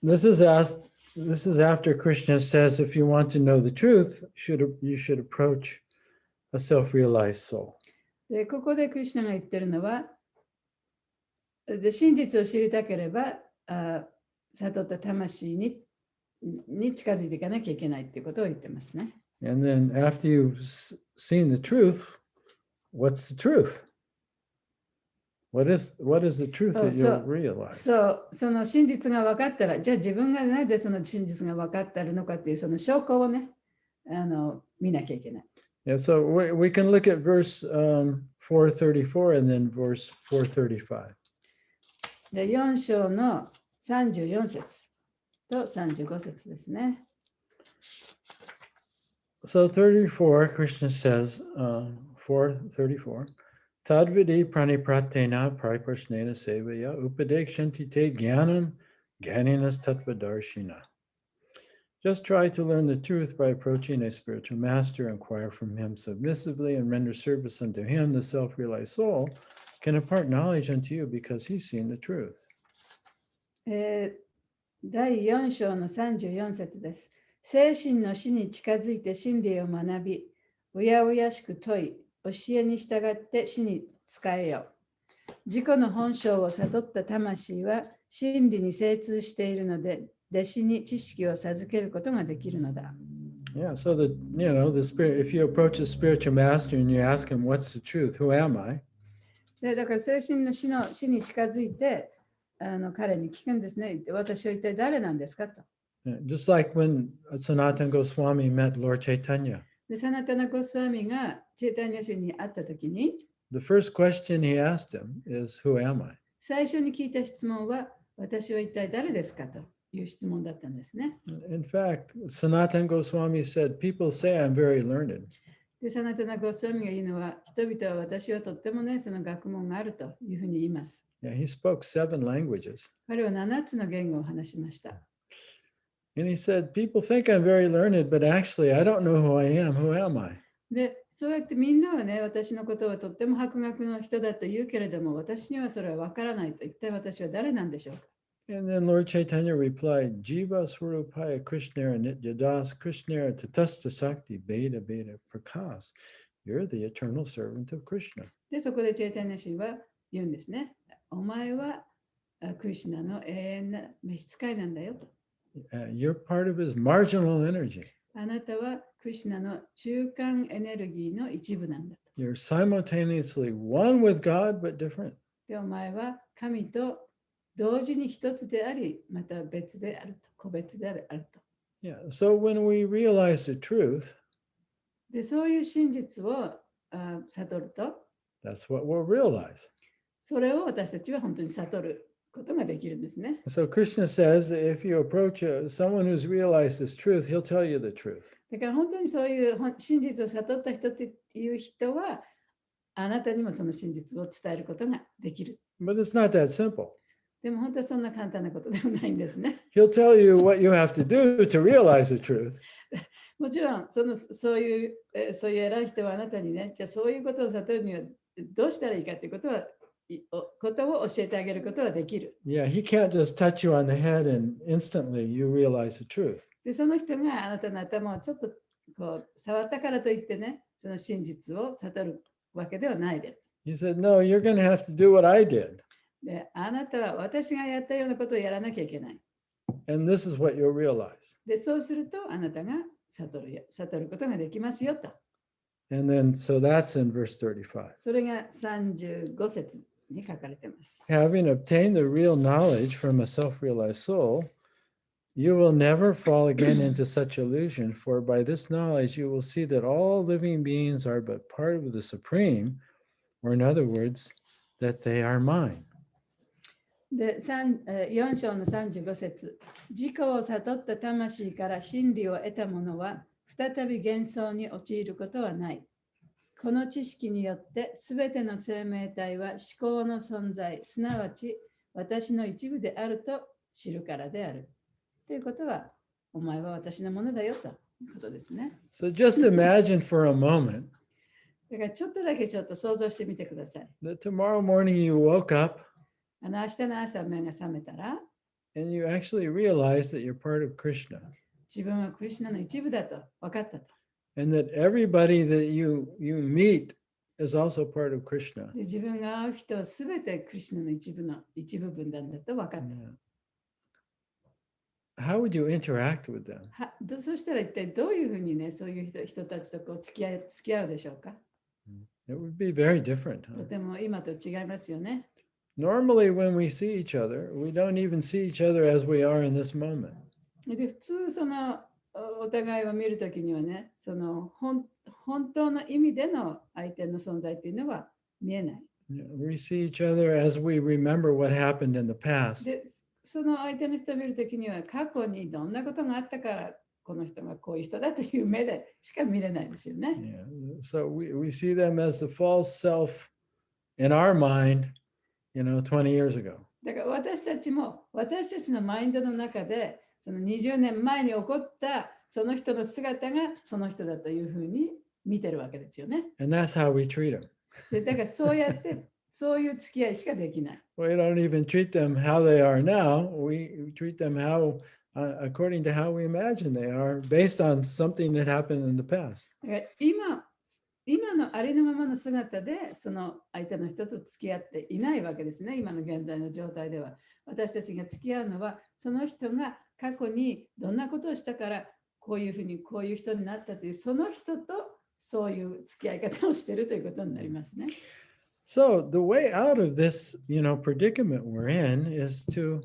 Speaker 2: This is after Krishna says, if you want to know the truth, you should approach a self-realized soul.
Speaker 3: で、ここでクリシュナが言ってるのは、で真実を知りたければ、悟った魂に近づいていかなきゃいけないっていうことを言ってますね。
Speaker 2: And then after you've seen the truth, what's the truth? What is the truth that you'll realize?
Speaker 3: その真実が分かったら、じゃあ自分がなぜその真実が分かっているのかっていうその証拠をね、見なきゃいけない。
Speaker 2: Yeah, so we can look at verse 434 and then verse 435.
Speaker 3: で、4章の34節と35節ですね。
Speaker 2: So 34, Krishna says, 434, Tadvidi pranipratena pariprashnena sevaya upadekshanti te jnanam jnaninas tattvadarshina. Just try to learn the truth by approaching a spiritual master, inquire from him submissively, and render service unto him. The self-realized soul can impart knowledge unto you because he's seen the truth.
Speaker 3: 第4章の34節です。精神の死に近づいて真理を学び、うやうやしく問い、教えに従って死に仕えよ。自己の本性を悟った魂は真理に精通しているので、弟子に知識を授けることができるのだ。
Speaker 2: Yeah, so that, the spirit, if you approach a spiritual master and you ask him, what's the truth? Who am I?
Speaker 3: で、だから精神の死に近づいて、彼に聞くんですね。私は一体誰なんですかと。
Speaker 2: Just like when Sanatana Goswami met Lord Chaitanya.
Speaker 3: で、サナタナ・ゴスワミがチェタニャ氏に会ったときに、
Speaker 2: The first question he asked him is, who am I?
Speaker 3: 最初に聞いた質問は、私は一体誰ですかという質問だったんですね。
Speaker 2: In fact, Sanatana Goswami said, people say I'm very learned.
Speaker 3: で、サナタナ・ゴスワミが言うのは、人々は私はとってもね、その学問があるというふうに言います。
Speaker 2: Yeah, he spoke 7 languages.
Speaker 3: 彼は7つの言語を話しました。
Speaker 2: And he said, people think I'm very learned, but actually I don't know who I am. Who am I?
Speaker 3: で、そうやってみんなはね、私のことはとっても博学の人だと言うけれども、私にはそれは分からないと。一体私は誰なんでしょうか。
Speaker 2: And then Lord Chaitanya replied, Jiva Swarupaya Krishnara Nityadas Krishnara Tatasta Sakti Beta Beta Prakas. You're the eternal servant of Krishna.
Speaker 3: で、そこでチェイタニャ氏は言うんですね。お前はクリシュナの永遠な召使いなんだよと。
Speaker 2: You're part of his marginal energy.
Speaker 3: あなたはクリシュナの中間エネルギーの一部なんだと。
Speaker 2: You're simultaneously one with God, but different.
Speaker 3: で、お前は神と同時に一つであり、また別であると、個別であると。
Speaker 2: Yeah. So when we realize the truth,
Speaker 3: で、そういう真実を悟ると、
Speaker 2: that's what we'll realize.
Speaker 3: それを私たちは本当に悟ることができるんですね。
Speaker 2: So Krishna says, if you approach someone who's realized this truth, he'll tell you the truth.
Speaker 3: だから本当にそういう真実を悟った人という人は、あなたにもその真実を伝えることができる。
Speaker 2: But it's not that simple.
Speaker 3: でも本当はそんな簡単なことではないんですね。
Speaker 2: He'll tell you what you have to do to realize the truth.
Speaker 3: もちろんそういう偉い人はあなたにね、じゃあそういうことを悟るにはどうしたらいいかということはことを教えてあげることができる。
Speaker 2: Yeah, he can't just touch you on the head and instantly you realize the truth.
Speaker 3: で、その人があなたの頭をちょっとこう触ったからといってね、その真実を悟るわけではないです。
Speaker 2: He said, No, you're going to have to do what I did.
Speaker 3: で、あなたは私がやったようなことをやらなきゃいけない。
Speaker 2: And this is what you'll realize.
Speaker 3: で、そうするとあなたが悟ることができますよと。
Speaker 2: And then, so that's in verse 35.
Speaker 3: それが35節に書かれています。
Speaker 2: Having obtained the real knowledge from a self-realized soul, you will never fall again into such illusion, for by this knowledge you will see that all living beings are but part of the Supreme, or in other words, that they are mine.
Speaker 3: で、4章の35節、自己を悟った魂から真理を得た者は、再び幻想に陥ることはない。この知識によって、すべての生命体は思考の存在、すなわち私の一部であると知るからである。ということは、お前は私のものだよということですね。
Speaker 2: So just imagine for a moment
Speaker 3: だからちょっとだけちょっと想像してみてください。
Speaker 2: that tomorrow morning you woke up
Speaker 3: 明日の朝目が覚めたら、
Speaker 2: and you actually realize that you're part of Krishna.
Speaker 3: 自分はクリシュナの一部だと分かったと。
Speaker 2: And that everybody that you meet is also part of Krishna.
Speaker 3: で、自分が会う人はすべてクリシュナの一部分なんだと分かった。
Speaker 2: How would you interact with them?
Speaker 3: そしたら一体どういうふうにね、そういう人たちとこう付き合うでしょうか。
Speaker 2: It would be very different.
Speaker 3: とても今と違いますよね。
Speaker 2: Normally, when we see each other, we don't even see each other as we are in this moment.
Speaker 3: で、普通そのお互いを見るときにはね、その本当の意味での相手の存在っていうのは見えない。
Speaker 2: We see each other as we remember what happened in the past.
Speaker 3: で、その相手の人を見るときには過去にどんなことがあったからこの人がこういう人だという目でしか見れないんですよね。
Speaker 2: Yeah. So we see them as the false self in our mind, 20 years ago.
Speaker 3: だから私たちも私たちのマインドの中でその20年前に起こったその人の姿がその人だというふうに見てるわけですよね。
Speaker 2: And that's how we treat them.
Speaker 3: で、だからそうやってそういう付き合いしかできない。
Speaker 2: We don't even treat them how they are now. We treat them according to how we imagine they are, based on something that happened in the past.
Speaker 3: だから今のありのままの姿でその相手の人と付き合っていないわけですね。今の現在の状態では。私たちが付き合うのはその人が過去にどんなことをしたからこういうふうにこういう人になったというその人とそういう付き合い方をしているということになりますね。
Speaker 2: So the way out of this, predicament we're in is to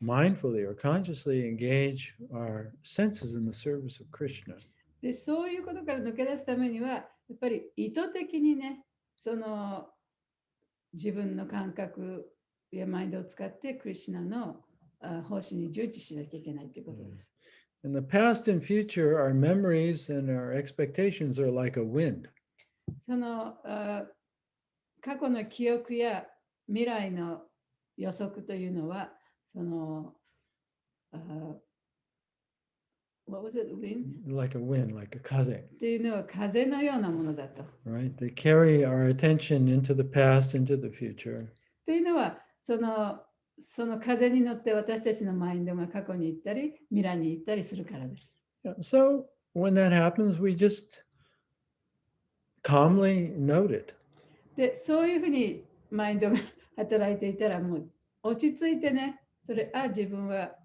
Speaker 2: mindfully or consciously engage our senses in the service of Krishna.
Speaker 3: で、そういうことから抜け出すためには、やっぱり意図的にね、その自分の感覚やマインドを使ってクリシュナの方針に従事しなきゃいけないということです。
Speaker 2: In the past and future, our memories and our expectations are like a wind.
Speaker 3: その過去の記憶や未来の予測というのは、そのWhat was it? Wind?
Speaker 2: Like a wind, like a kaze.
Speaker 3: っていうのは風のようなものだと。
Speaker 2: Right? They carry our attention into the past, into the future.
Speaker 3: というのは、その風に乗って私たちのマインドが過去に行ったり、未来に行ったりするからです。
Speaker 2: So when that happens, we just calmly note it.
Speaker 3: で、そういうふうにマインドが働いていたら、もう落ち着いてね、自分は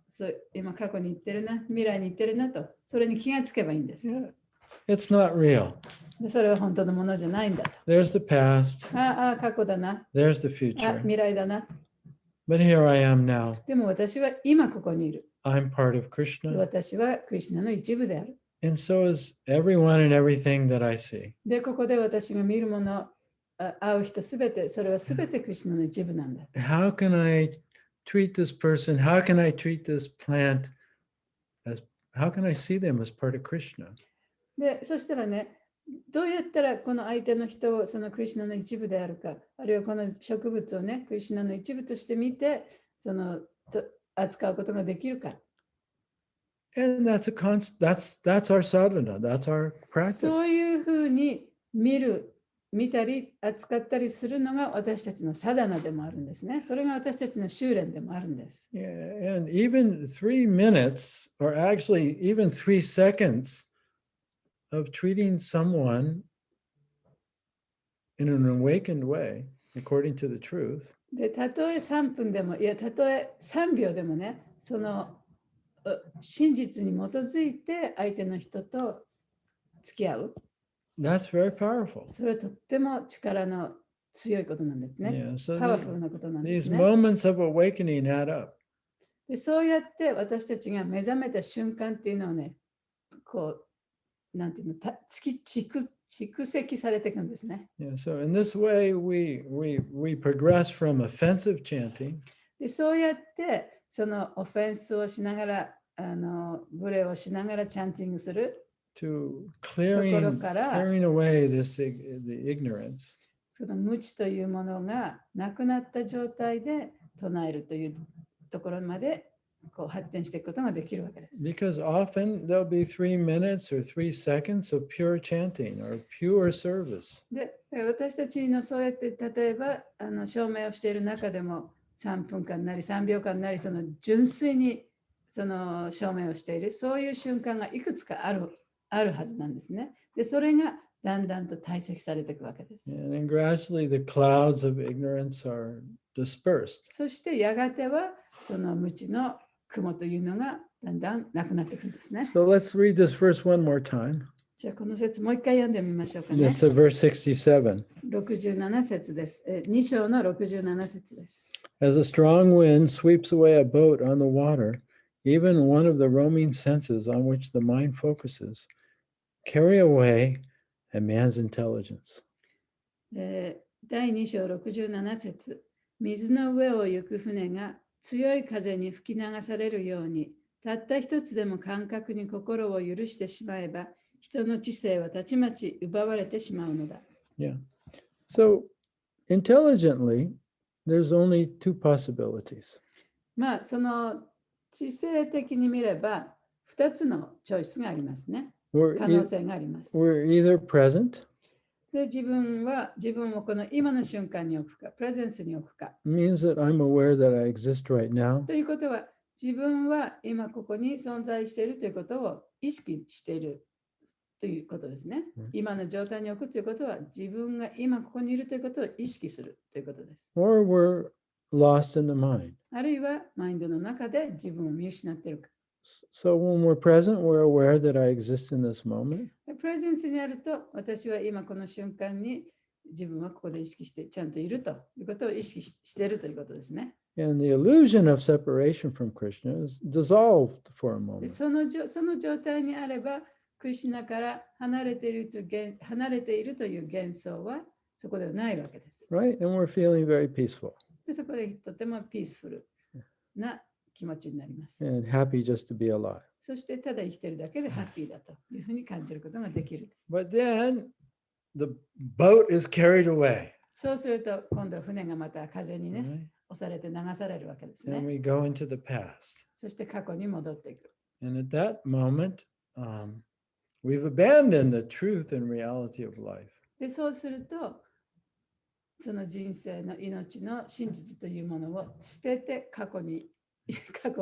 Speaker 3: 今過去に行ってるな、未来に行ってるなと、それに気がつけばいいんです。
Speaker 2: Yeah. It's not real.
Speaker 3: で、それは本当のものじゃないんだと。
Speaker 2: There's the past.
Speaker 3: 過去だな。
Speaker 2: There's the future.
Speaker 3: 未来だな。
Speaker 2: But here I am now.
Speaker 3: でも私は今ここにいる。
Speaker 2: I'm part of Krishna.
Speaker 3: 私はクリシュナの一部である。
Speaker 2: And so is everyone and everything that I see.
Speaker 3: で、ここで私が見るもの、会う人すべて、それはすべてクリシュナの一部なんだ。
Speaker 2: How can I treat this person? How can I treat this plant how can I see them as part of Krishna?
Speaker 3: で、そしたらね、どうやったらこの相手の人をそのクリシュナの一部であるか、あるいはこの植物をね、クリシュナの一部として見て、扱うことができるか。
Speaker 2: And that's our sadhana, that's our practice.
Speaker 3: そういうふうに見る見たり扱ったりするのが私たちのサダナでもあるんですね。それが私たちの修練でもあるんです。
Speaker 2: Yeah, and even 3 minutes, or actually even 3 seconds of treating someone in an awakened way, according to the truth,
Speaker 3: で、たとえ3分でも、いや、たとえ3秒でもね、その真実に基づいて相手の人と付き合う。
Speaker 2: that's very powerful.
Speaker 3: それはとっても力の強いことなんですね。
Speaker 2: Yeah, so
Speaker 3: パワフルなことなんで
Speaker 2: these
Speaker 3: すね。
Speaker 2: moments of awakening add up.
Speaker 3: で、そうやって私たちが目覚めた瞬間っていうのをね、こう、なんていうの、蓄積されていくんですね。
Speaker 2: Yeah, so in this way, we progress from offensive chanting
Speaker 3: で、そうやって、そのオフェンスをしながら、ブレをしながらチャンティングする
Speaker 2: to
Speaker 3: とこ
Speaker 2: clearing,
Speaker 3: ろから、
Speaker 2: clearing away the ignorance.
Speaker 3: その無知というものがなくなった状態で唱えるというところまでこう発展していくことができるわけです。
Speaker 2: Because often there'll be 3 minutes or 3 seconds of pure chanting or pure service.
Speaker 3: で、私たちのそうやって例えば証明をしている中でも3分間なり3秒間なりその純粋にその証明をしているそういう瞬間がいくつかあるはずなんですね。で、それがだんだんと堆積されていくわけです。
Speaker 2: And then gradually the clouds of ignorance are dispersed.
Speaker 3: そしてやがてはその無知の雲というのがだんだんなくなっていくんですね。
Speaker 2: So let's read this verse one more time.
Speaker 3: じゃあこの説もう一回読んでみましょうかね。
Speaker 2: It's verse 67.
Speaker 3: 67節です。2章の67節です。
Speaker 2: As a strong wind sweeps away a boat on the water, even one of the roaming senses on which the mind focuses, carry away a man's intelligence.
Speaker 3: 第2章67節。水の上を行く船が強い風に吹き流されるように、たった一つでも感覚に心を許してしまえば、人の知性はたちまち奪われてしまうのだ。
Speaker 2: Yeah. So intelligently, there's only 2 possibilities.
Speaker 3: まあ、その知性的に見れば、2つのチョイスがありますね。可能性があります。
Speaker 2: We're either present,
Speaker 3: で、自分をこの今の瞬間に置くか、プレゼンスに置くか。
Speaker 2: means that I'm aware that I exist right now.
Speaker 3: ということは、自分は今ここに存在しているということを意識しているということですね。今の状態に置くということは、自分が今ここにいるということを意識するということです。
Speaker 2: Or we're lost in the mind.
Speaker 3: あるいは、マインドの中で自分を見失っているか。
Speaker 2: So when we're present, we're aware that I exist in this moment.
Speaker 3: プレゼンスにあると、私は今この瞬間に自分はここで意識してちゃんといるということを意識しているということですね。
Speaker 2: And the illusion of separation from Krishna is dissolved for a
Speaker 3: で
Speaker 2: moment.
Speaker 3: その状態にあれば、クリシュナから離れているという幻想はそこではないわけです。
Speaker 2: Right? And we're feeling very peaceful
Speaker 3: でそこでとてもピースフルな気持ちになります。
Speaker 2: and happy just to be alive.
Speaker 3: そしてただ生きているだけでハッピーだというふうに感じることができる。
Speaker 2: But then the boat is carried away.
Speaker 3: そうすると今度船がまた風にね、
Speaker 2: Right?
Speaker 3: 押されて流されるわけです
Speaker 2: And
Speaker 3: ね。
Speaker 2: we go into the past.
Speaker 3: そして過去に戻っていく。
Speaker 2: And at that moment, we've abandoned the truth and reality of life.
Speaker 3: で、そうすると、その人生の命の真実というものを捨てて過去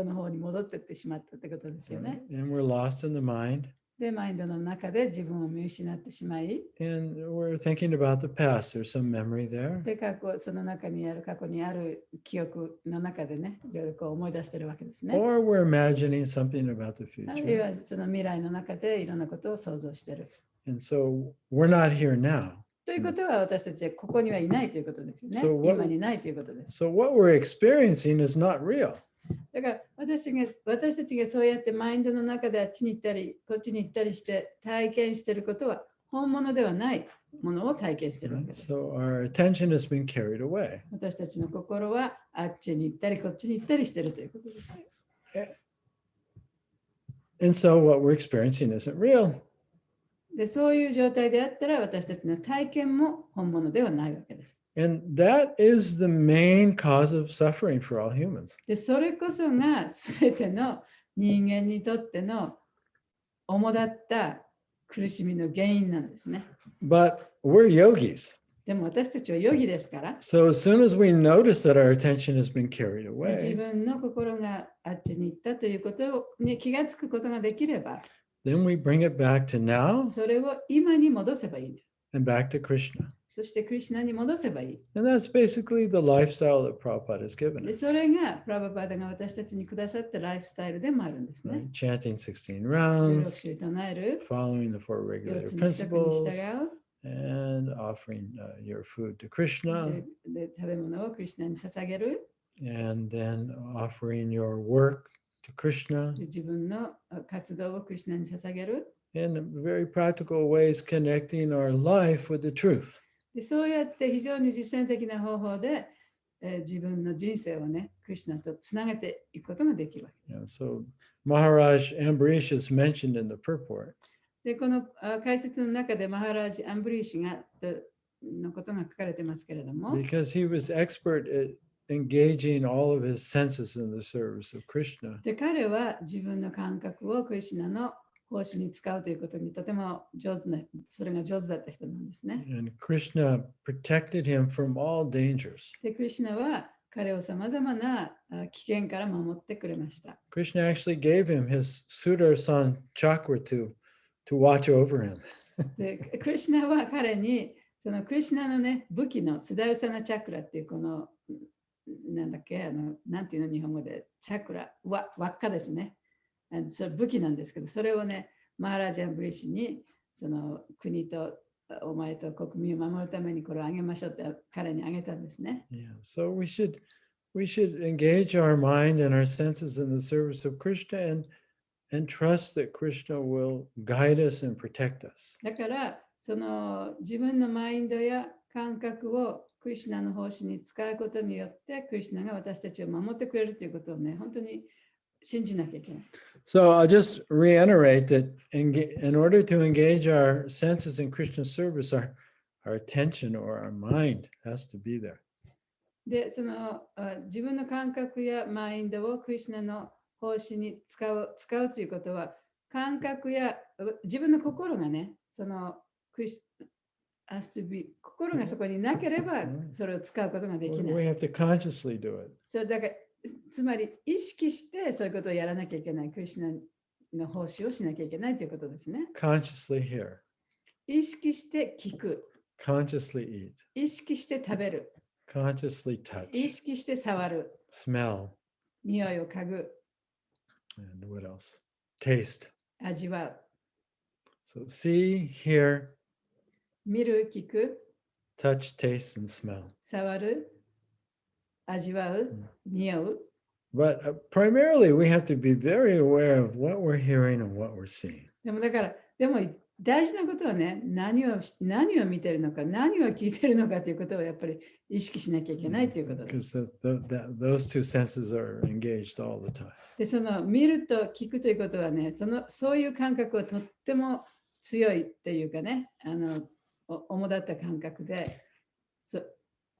Speaker 3: の方に戻っていってしまったってことですよね。
Speaker 2: And we're lost in the mind.
Speaker 3: で、マインドの中で自分を見失ってしまい、
Speaker 2: And we're thinking about the past. There's some memory there.
Speaker 3: で、その中にある、過去にある記憶の中でね、いろいろこう思い出してるわけですね。
Speaker 2: Or we're imagining something about the
Speaker 3: あるい
Speaker 2: future.
Speaker 3: はその未来の中でいろんなことを想像してる。
Speaker 2: And so we're not here now.
Speaker 3: ということは私たちはここにはいないということですよね。
Speaker 2: So what-
Speaker 3: 今にないということです。
Speaker 2: So what we're experiencing is not real.
Speaker 3: だから私たちがそうやってマインドの中であっちに行ったりこっちに行ったりして体験していることは本物ではないものを体験しているわけです。
Speaker 2: So our attention has been carried away.
Speaker 3: 私たちの心はあっちに行ったりこっちに行ったりしているということです。
Speaker 2: And so what we're experiencing isn't real.
Speaker 3: で、そういう状態であったら私たちの体験も本物ではないわけです。
Speaker 2: And that is the main cause of suffering for all humans.
Speaker 3: で、それこそが全ての人間にとっての主だった苦しみの原因なんですね。
Speaker 2: But we're yogis.
Speaker 3: でも私たちはヨギですから、
Speaker 2: So as soon as we notice that our attention has been carried
Speaker 3: 自
Speaker 2: away,
Speaker 3: 分の心があっちに行ったということに気がつくことができれば、
Speaker 2: then we bring it back to now
Speaker 3: それを今に戻せばいい。
Speaker 2: and back to Krishna.
Speaker 3: そしてクリシュナに戻せばいい。
Speaker 2: And that's basically the lifestyle that Prabhupada has given
Speaker 3: で
Speaker 2: us.
Speaker 3: それがプラバパダが私たちにくださったライフスタイルでもあるんですね。
Speaker 2: Right? Chanting 16
Speaker 3: 16
Speaker 2: rounds,
Speaker 3: 種唱える、
Speaker 2: following the four
Speaker 3: 4
Speaker 2: regulator
Speaker 3: つの規則に
Speaker 2: principles,
Speaker 3: 従う、
Speaker 2: and offering your food to Krishna,
Speaker 3: で食べ物をクリシュナに捧げる、
Speaker 2: and then offering your work to Krishna,
Speaker 3: で自分の活動をクリシュナに捧げる。
Speaker 2: in very practical ways connecting our life with the truth.
Speaker 3: でそうやって非常に実践的な方法で、自分の人生をね、クリシュナとつなげていくことができるわけです。
Speaker 2: So Maharaj Ambarish is mentioned in the purport.
Speaker 3: で、この解説の中でマハラージ・アンブリーシがのことが書かれてますけれども、
Speaker 2: Because he was expert at engaging all of his senses in the service of Krishna.
Speaker 3: で彼は自分の感覚をクリシュナの奉仕に使うということにとても上手な、それが上手だった人なんですね。
Speaker 2: And Krishna protected him from all dangers.
Speaker 3: で、クリシュナは彼をさまざまな危険から守ってくれました。
Speaker 2: Krishna actually gave him his Sudarshan chakra to watch over him.
Speaker 3: で、クリシュナは彼にそのクリシュナのね、武器のスダルサナチャクラっていうこの、なんだっけ、なんていうの日本語で、チャクラ、輪っかですね。それ武器なんですけど、それをね、マハラジャンブリシにその国とお前と国民を守るためにこれをあげましょうって彼にあげたんですね。
Speaker 2: Yeah. So we should engage our mind and our senses in the service of Krishna and trust that Krishna will guide us and protect us.
Speaker 3: だからその自分のマインドや感覚をクリシュナの奉仕に使うことによってクリシュナが私たちを守ってくれるということをね、本当に信じなきゃいけない。
Speaker 2: So I'll just reiterate that in order to engage our senses in Krishna's service, our attention or our mind has to be there.
Speaker 3: で、その自分の感覚やマインドをクリシュナの奉仕に使うということは、感覚や自分の心がね、その心がそこになければそれを使うことができない。
Speaker 2: We have to consciously do it.
Speaker 3: そうだからつまり意識してそういうことをやらなきゃいけない。クリシュナの奉仕をしなきゃいけないということですね。
Speaker 2: Consciously hear.
Speaker 3: 意識して聞く。
Speaker 2: Consciously eat.
Speaker 3: 意識して食べる。
Speaker 2: Consciously touch.
Speaker 3: 意識して触る。
Speaker 2: Smell.
Speaker 3: 匂いを嗅ぐ。
Speaker 2: And what else? Taste.
Speaker 3: 味わう。
Speaker 2: So see, hear,
Speaker 3: 見る、聞く。
Speaker 2: touch, taste, and smell.
Speaker 3: 触る。味わう。匂う。
Speaker 2: But primarily, we have to be very aware of what we're hearing and what we're seeing.
Speaker 3: でも大事なことはね、何を見てるのか、何を聞いてるのかということをやっぱり意識しなきゃいけないということです。
Speaker 2: Because those two senses are engaged all the time.
Speaker 3: で、その見ると聞くということはね、そういう感覚はとっても強いっていうかね、主だった感覚で、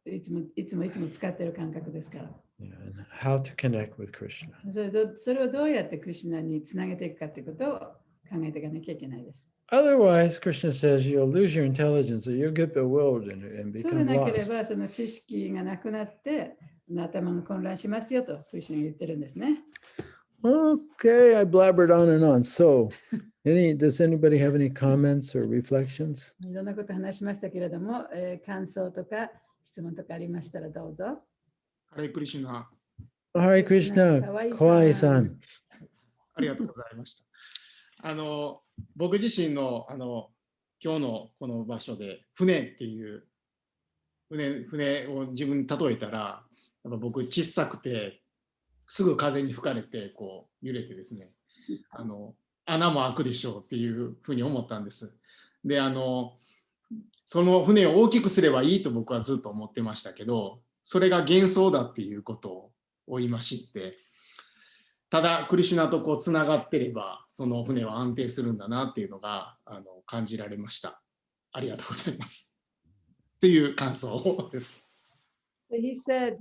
Speaker 3: いつも使っている感覚ですから。
Speaker 2: Yeah, and how to connect with Krishna.
Speaker 3: それをどうやってクリシュナにつなげていくかということを考えていかなきゃいけないです。
Speaker 2: Otherwise, Krishna says you'll lose your intelligence or you'll get bewildered and
Speaker 3: そうで
Speaker 2: become
Speaker 3: なけれ
Speaker 2: lost.
Speaker 3: ば、その知識がなくなって、頭が混乱しますよとクリシュナが言ってるんですね。
Speaker 2: Okay, I blabbered on and on. So, does anybody have any comments or reflections?
Speaker 3: いろんなこと話しましたけれども、感想とか質問とかありましたらどうぞ。
Speaker 4: ハレクリシュナ。
Speaker 2: Hare Krishna, Kawai-san.
Speaker 4: ありがとうございました。僕自身の今日のこの場所で船っていう船を自分に例えたら、やっぱ僕小さくてすぐ風に吹かれてこう揺れてですね、穴も開くでしょうっていうふうに思ったんです。で、その船を大きくすればいいと僕はずっと思ってましたけど、それが幻想だっていうことを今知って、ただクリシュナとこうつながってればその船は安定するんだなっていうのが感じられました。ありがとうございます。っていう感想です。
Speaker 3: So he said,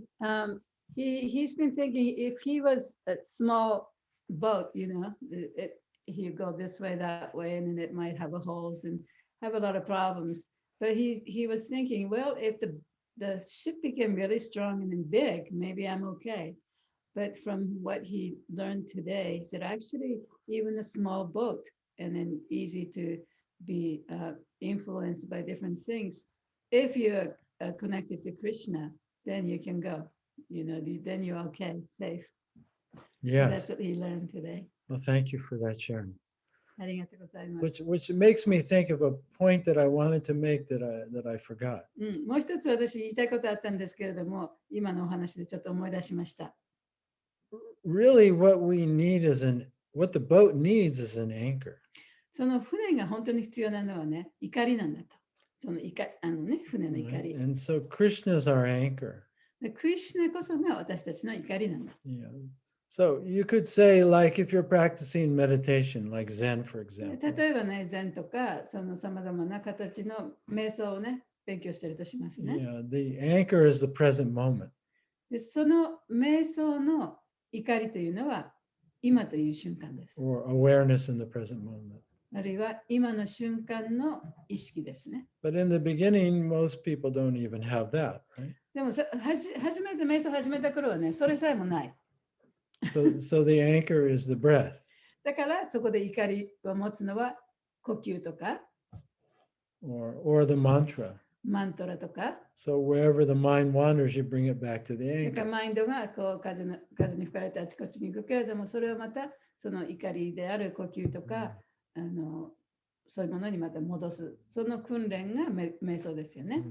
Speaker 3: he's been thinking if he was a small boat, he go this way, that way, and then it might have holes and have a lot of problems. But he was thinking, well, if the ship became really strong and big, maybe I'm okay. But from what he learned today, he said actually even a small boat and then easy to be influenced by different things. If you're connected to Krishna, then you can go. Then you're okay, safe. So
Speaker 2: Yes.
Speaker 3: that's what he learned today.
Speaker 2: Well, thank you for that, Sharon.
Speaker 3: ありがとうございます。
Speaker 2: Which makes me think of a point that I wanted to make that I forgot.
Speaker 3: もう一つ私言いたいことあったんですけれども、今のお話でちょっと思い出しました。
Speaker 2: Really, what the boat needs is an anchor.
Speaker 3: その船が本当に必要なのはね、怒りなんだと。その船の怒
Speaker 2: Right?
Speaker 3: り。
Speaker 2: And so Krishna is our anchor.
Speaker 3: クリシュナこそが私たちの怒りなんだ。
Speaker 2: Yeah. So you could say, like, if you're practicing meditation, like Zen, for example.
Speaker 3: 例えばね、禅とか、そのさまざまな形の瞑想をね、勉強してるとしますね。
Speaker 2: Yeah, the anchor is the present moment.
Speaker 3: でその瞑想の怒りというのは、今という瞬間です。
Speaker 2: Or awareness in the present moment.
Speaker 3: あるいは今の瞬間の意識ですね。
Speaker 2: But in the beginning, most people don't even have that, right?
Speaker 3: でも初めて瞑想始めた頃はね、それさえもない。
Speaker 2: So the anchor is the breath.
Speaker 3: だからそこで怒りを持つのは呼吸とか
Speaker 2: or the mantra.
Speaker 3: マントラとか。
Speaker 2: So wherever the mind wanders, you bring it back to the
Speaker 3: だから
Speaker 2: anchor.
Speaker 3: マインドがこう風に吹かれてあちこちに行くけれども、それをまたその怒りである呼吸とか、そういうものにまた戻す。その訓練が瞑想ですよね。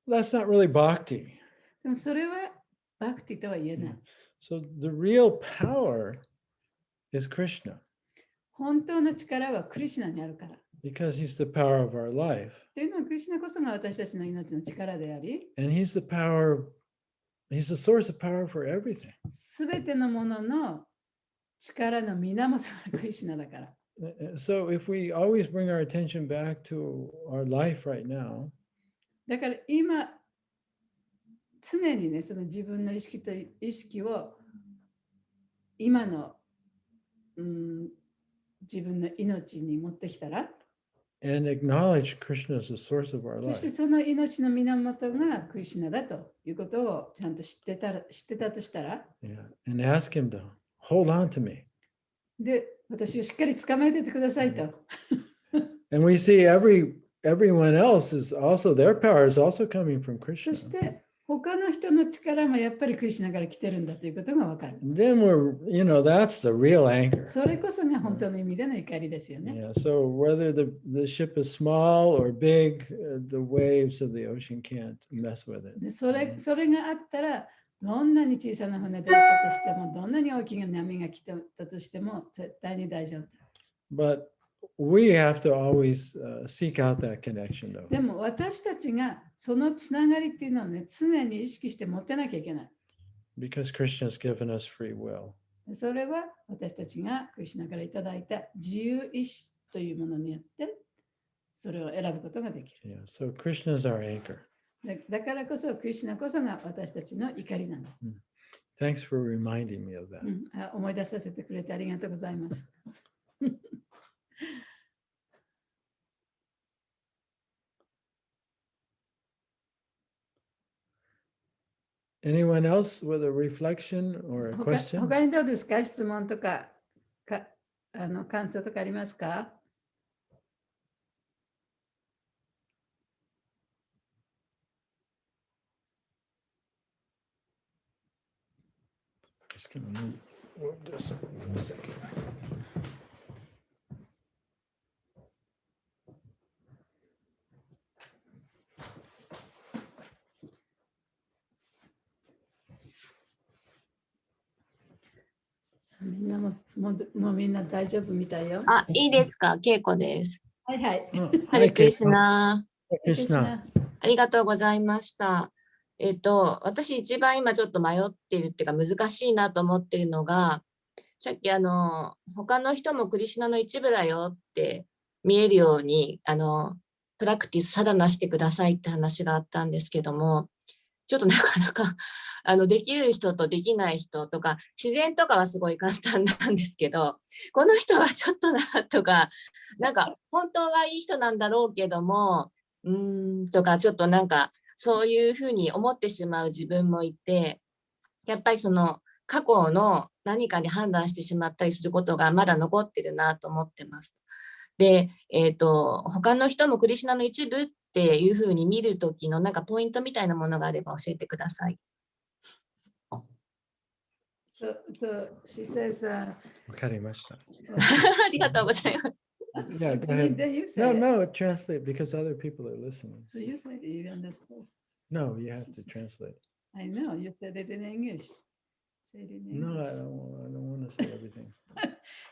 Speaker 2: Yeah. That's not really bhakti.
Speaker 3: でもそれはバクティとは言えない。
Speaker 2: So the real power is Krishna
Speaker 3: 本当の力はクリシュナにあるから。
Speaker 2: because he's the power of our life.
Speaker 3: というのはクリシュナこそが私たちの命の力であり、
Speaker 2: And he's the source of power for everything.
Speaker 3: すべてのものの力の源がクリシュナだから。
Speaker 2: So if we always bring our attention back to our life right now,
Speaker 3: だから今、常にね、その自分の意識を今の、自分の命に持ってきたら、
Speaker 2: and acknowledge Krishna as the source of our
Speaker 3: そして
Speaker 2: life.
Speaker 3: その命の源がクリシュナだということをちゃんと知ってたとしたら、
Speaker 2: Yeah. And ask him to hold on to me.
Speaker 3: で、私をしっかり捕まえててくださいと。
Speaker 2: And we see everyone else is also, their power is also coming from
Speaker 3: そ
Speaker 2: Krishna.
Speaker 3: して他の人の力もやっぱりクリシュナから来てるんだということがわかる。
Speaker 2: Then that's the real anchor.
Speaker 3: それこそが本当の意味での怒りですよね。
Speaker 2: Yeah. So whether the ship is small or big, the waves of the ocean can't mess with it.
Speaker 3: でそれがあったら、どんなに小さな船であったとしても、どんなに大きな波が来たとしても、絶対に大丈夫。
Speaker 2: But we have to always seek out that connection, though.
Speaker 3: でも私たちがそのつながりっていうのをね、常に意識して持ってなきゃいけない。
Speaker 2: Because Krishna has given us free will.
Speaker 3: それは私たちがクリシュナからいただいた自由意志というものによってそれを選ぶことができる。
Speaker 2: Yeah. So Krishna is our anchor.
Speaker 3: だからこそクリシュナこそが私たちの怒りなの。
Speaker 2: Thanks for reminding me of that.
Speaker 3: 思い出させてくれてありがとうございます。
Speaker 2: Anyone else with a reflection or a
Speaker 3: 他
Speaker 2: question?
Speaker 3: にどうですか？質問とか、感想とかありますか？
Speaker 2: Just gonna move this for a second.
Speaker 3: みんなもうみんな大丈夫みたいよ。
Speaker 5: あ、いいですか、ケイコです。
Speaker 3: はいはい。
Speaker 5: ハレクリシュナ。
Speaker 2: Krishna.
Speaker 5: ありがとうございました。私一番今ちょっと迷っているっていうか難しいなと思っているのが、さっき他の人もクリシュナの一部だよって見えるようにプラクティスサダナしてくださいって話があったんですけども、ちょっとなかなかできる人とできない人とか、自然とかはすごい簡単なんですけど、この人はちょっとなとか、なんか本当はいい人なんだろうけども、とかちょっとなんかそういうふうに思ってしまう自分もいて、やっぱりその過去の何かに判断してしまったりすることがまだ残ってるなと思ってます。で、他の人もクリシュナの一部っていうふうに見るときのなんかポイントみたいなものがあれば教えてください。
Speaker 3: So she says,
Speaker 2: わかりました。
Speaker 5: ありがとうございます。
Speaker 2: Yeah, go ahead.
Speaker 3: then you say
Speaker 2: No,
Speaker 3: it.
Speaker 2: no, translate because other people are listening.
Speaker 3: So you say it, you understand.
Speaker 2: No, you have to translate.
Speaker 3: I know, you said it in English. Say it in
Speaker 2: No,
Speaker 3: English.
Speaker 2: I don't want to say everything.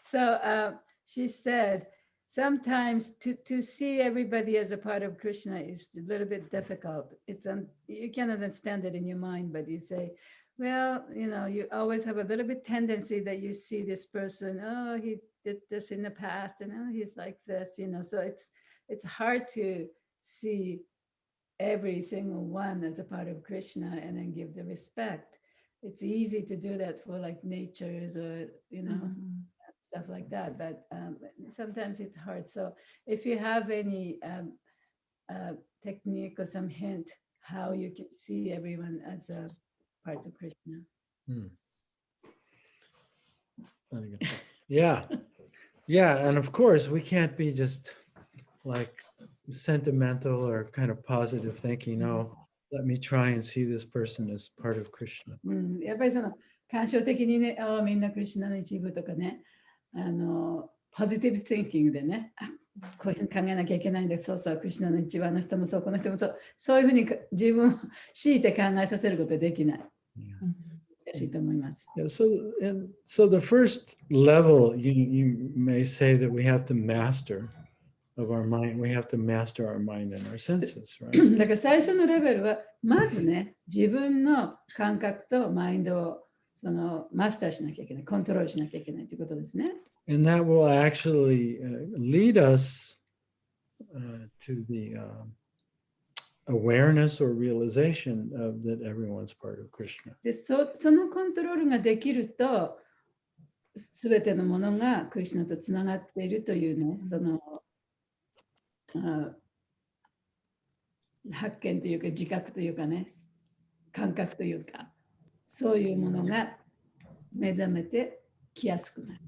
Speaker 3: So she said, sometimes to see everybody as a part of Krishna is a little bit difficult. You can understand it in your mind, but you say, well, you always have a little bit tendency that you see this person, oh, he did this in the past, and oh, he's like this, so it's hard to see every single one as a part of Krishna and then give the respect. It's easy to do that for like natures or, stuff like that, but sometimes it's hard. So if you have any technique or some hint how you can see everyone as a part of Krishna.
Speaker 2: Yeah. Yeah, and of course we can't be just like sentimental or kind of positive thinking, no, let me try and see this person as part of Krishna.
Speaker 3: やっぱりその感傷的にね、みんなクリシュナの一部とかね、ポジティブ thinking でね、こういうふうに考えなきゃいけないんで、そうそう、クリシュナの一部の人もそう、この人もそう、そういうふうに自分を強いて考えさせることはできない。難しいと思います。
Speaker 2: Yeah, so the first level, you may say that we have to master of our mind. We have to master our mind and our senses, right?
Speaker 3: だから最初のレベルは、まずね、自分の感覚とマインドをマスターしなきゃいけない、コントロールしなきゃいけないということですね。
Speaker 2: And that will actually lead us to the awareness or realization of that everyone's part of Krishna.
Speaker 3: でそのコントロールができると、すべてのものがクリシュナとつながっているというね、発見というか自覚というかね、感覚というか、そういうものが目覚めてきやすくなる。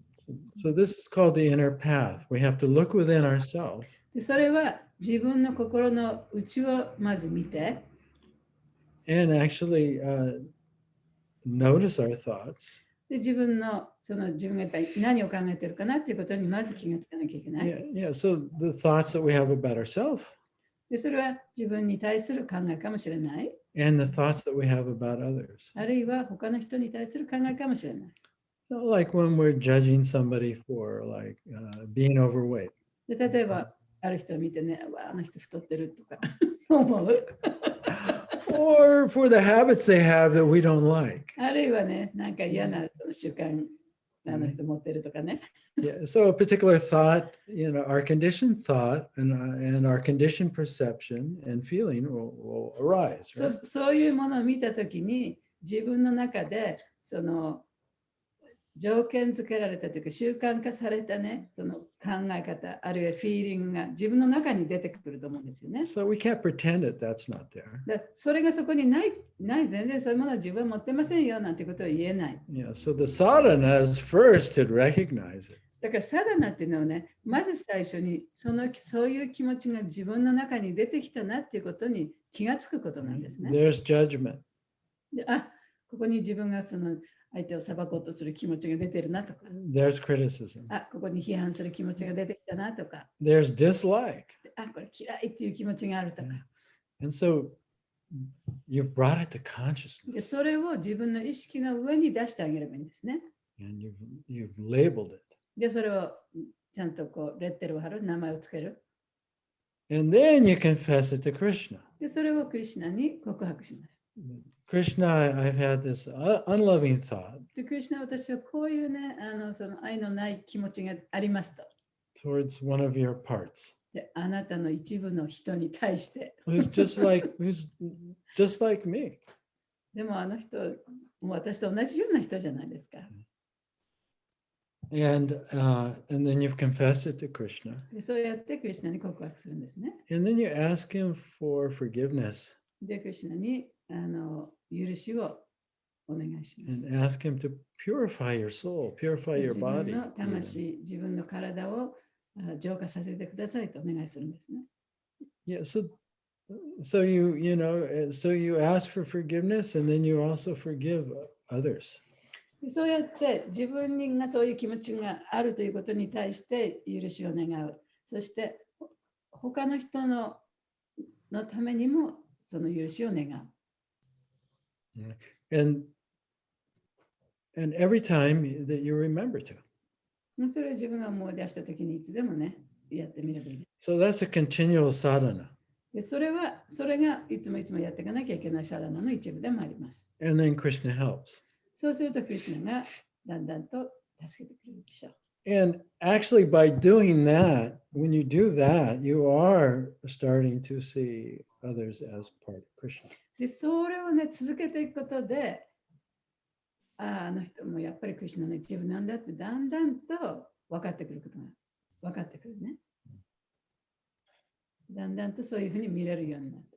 Speaker 2: So this is called the inner path. We have to look within ourselves.
Speaker 3: でそれは自分の心の内をまず見て、
Speaker 2: And actually notice our thoughts.
Speaker 3: で自分がやっぱり何を考えているかなということにまず気がつかなきゃいけない。
Speaker 2: Yeah, so the thoughts that we have about ourselves.
Speaker 3: でそれは自分に対する考えかもしれない。
Speaker 2: And the thoughts that we have about others.
Speaker 3: あるいは他の人に対する考えかもしれない。
Speaker 2: Like when we're judging somebody for like being overweight.
Speaker 3: で例えば、ある人を見てね、あの人太ってるとか思う。
Speaker 2: Or for the habits they have that we don't like.
Speaker 3: あるいはね、なんか嫌な習慣あの人持ってるとかね。
Speaker 2: Yeah, so a particular thought, our conditioned thought and our conditioned perception and feeling will arise. Right?
Speaker 3: そういうものを見たときに、自分の中で条件付けられたというか習慣化されたね、その考え方、あるいはフィーリングが自分の中に出てくると思うんですよね。
Speaker 2: So we can't pretend that that's not there.
Speaker 3: それがそこにない、全然そういうものは自分は持ってませんよなんてことを言えない。
Speaker 2: Yeah, so the sadhana is first to recognize it.
Speaker 3: だからサダナっていうのはね、まず最初にそういう気持ちが自分の中に出てきたなっていうことに気がつくことなんですね。
Speaker 2: There's judgment.
Speaker 3: でここに自分が相手を裁こうとする気持ちが出てるなとか。
Speaker 2: There's criticism.
Speaker 3: ここに批判する気持ちが出てきたなとか。
Speaker 2: There's dislike.
Speaker 3: これ嫌いっていう気持ちがあるとか。
Speaker 2: And so you've brought it to consciousness.
Speaker 3: でそれを自分の意識の上に出してあげればいいんですね。
Speaker 2: And you've labeled it.
Speaker 3: で、それをちゃんとレッテルを貼る、名前をつける。
Speaker 2: And then you confess it to Krishna.
Speaker 3: で、それをクリシュナに告白します。
Speaker 2: Krishna, I've had this unloving thought.
Speaker 3: で、クリシュナ、私はこういうね、愛のない気持ちがありますと。
Speaker 2: Towards one of your parts.
Speaker 3: で、あなたの一部の人に対して。
Speaker 2: Who's just like me.
Speaker 3: でもあの人、もう私と同じような人じゃないですか。
Speaker 2: And then you've confessed it to Krishna.
Speaker 3: でそうやってクリシュナに告白するんですね。
Speaker 2: And then you ask him for forgiveness
Speaker 3: で、クリシュナに許しをお願いしま
Speaker 2: and
Speaker 3: す。
Speaker 2: ask him to purify your soul, purify
Speaker 3: で
Speaker 2: your
Speaker 3: 自分
Speaker 2: body.
Speaker 3: の
Speaker 2: even.
Speaker 3: 魂、自分の体を浄化させてくださいとお願いするんですね。
Speaker 2: Yeah, so you ask for forgiveness and then you also forgive others.
Speaker 3: でそうやって自分がそういう気持ちがあるということに対して許しを願う。そして他の人のためにもその許しを願う。
Speaker 2: And every time that you remember to.
Speaker 3: それを自分が思い出したときにいつでもね、やってみればいい。
Speaker 2: So that's a continual sadhana.
Speaker 3: でそれがいつもやっていかなきゃいけないサラナの一部でもあります。
Speaker 2: And then Krishna helps.
Speaker 3: そうするとクリシュナがだんだんと助けてくれるでしょう。
Speaker 2: And actually, by doing that, when you do that, you are starting to see others as part of Krishna.
Speaker 3: で、それをね、続けていくことで、あの人もやっぱりクリシュナの一部なんだってだんだんと分かってくることが分かってくるね。だんだんとそういうふうに見れるようになってくる。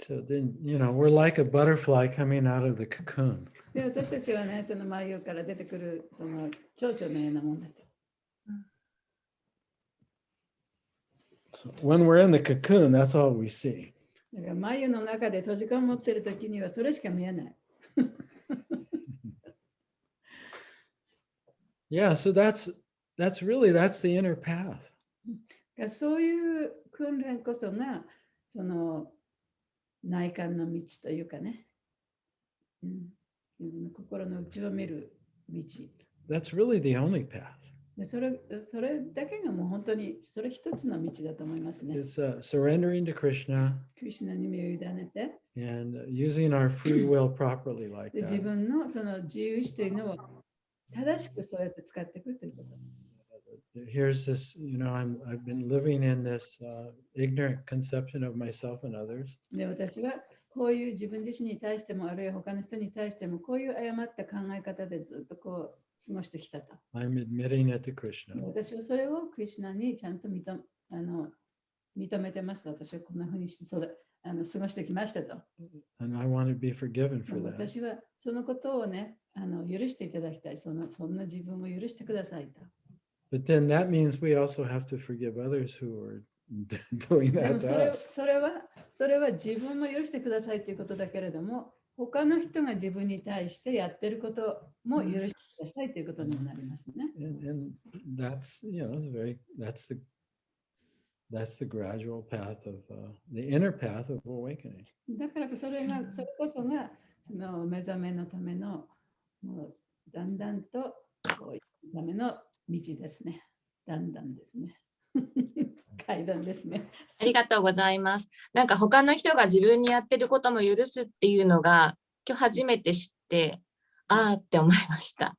Speaker 2: So then, we're like a butterfly coming out of the cocoon.
Speaker 3: で、私たちはね、その眉から出てくるその蝶々のようなもんだと。
Speaker 2: So when we're in the cocoon, that's all we see.
Speaker 3: だから眉の中で閉じこもっているときにはそれしか見えない。
Speaker 2: Yeah, so that's the inner path.
Speaker 3: そういう訓練こそがその内観の道というかね、心の内を見る道。
Speaker 2: That's really the only path.
Speaker 3: でそれだけがもう本当にそれ一つの道だと思いますね。
Speaker 2: It's surrendering to Krishna
Speaker 3: クリシュナに身を委ねて、
Speaker 2: and using our free will properly like
Speaker 3: で自
Speaker 2: that.
Speaker 3: 分のその自由意志というのを正しくそうやって使っていくということ。
Speaker 2: Here's this, I've been living in this ignorant conception of myself and others.
Speaker 3: で私はこういう自分自身に対してもあるいは他の人に対してもこういう誤った考え方でずっとこう過ごしてきたと。
Speaker 2: I'm admitting it to Krishna.
Speaker 3: 私はそれをクリシュナにちゃんと認めてます。私はこんなふうにして過ごしてきましたと。
Speaker 2: And I want to be forgiven for that.
Speaker 3: 私はそのことをね、許していただきたい。そんな自分を許してくださいと。
Speaker 2: But then that means we also have to forgive others who are doing
Speaker 3: で
Speaker 2: that
Speaker 3: も
Speaker 2: to us.
Speaker 3: それは自分も許してくださいということだけれども、他の人が自分に対してやってることも許してくださいということにもなりますね。
Speaker 2: And that's, that's the gradual path of the inner path of awakening.
Speaker 3: だからそれこそがその目覚めのためのもうだんだんとこういうための道ですね。だんだんですね。階段ですね。
Speaker 5: ありがとうございます。なんか他の人が自分にやってることも許すっていうのが今日初めて知って、あーって思いました。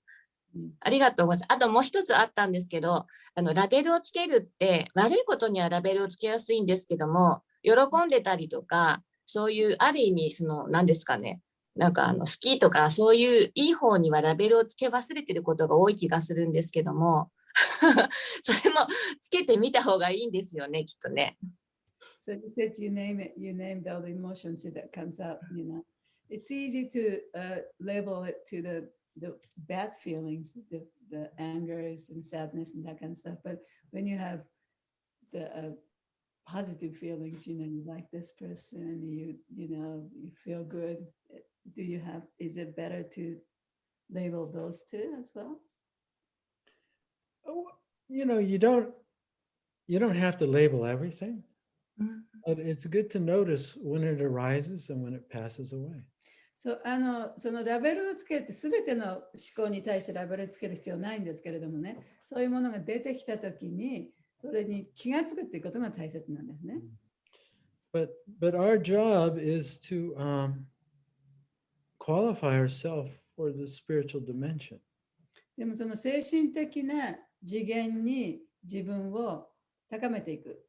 Speaker 5: ありがとうございます。あともう一つあったんですけど、ラベルをつけるって悪いことにはラベルをつけやすいんですけども、喜んでたりとか、そういうある意味何ですかね、なんか好きとかそういういい方にはラベルをつけ忘れてることが多い気がするんですけども、それもつけてみた方がいいんですよね、きっとね。
Speaker 3: So you said you named all the emotions that comes up, It's easy to label it to the bad feelings, the angers and sadness and that kind of stuff. But when you have the positive feelings, you like this person, you feel good. Is it better to label those two as well?
Speaker 2: You don't have to label everything, but it's good to notice when it arises and when it passes away.
Speaker 3: そのラベルをつけて全ての思考に対してラベルをつける必要ないんですけれどもね、そういうものが出てきたときにそれに気がつくっていうことが大切なんですね。
Speaker 2: But our job is to qualify ourselves for the spiritual dimension.
Speaker 3: でもその精神的な次元に自分を高めていく。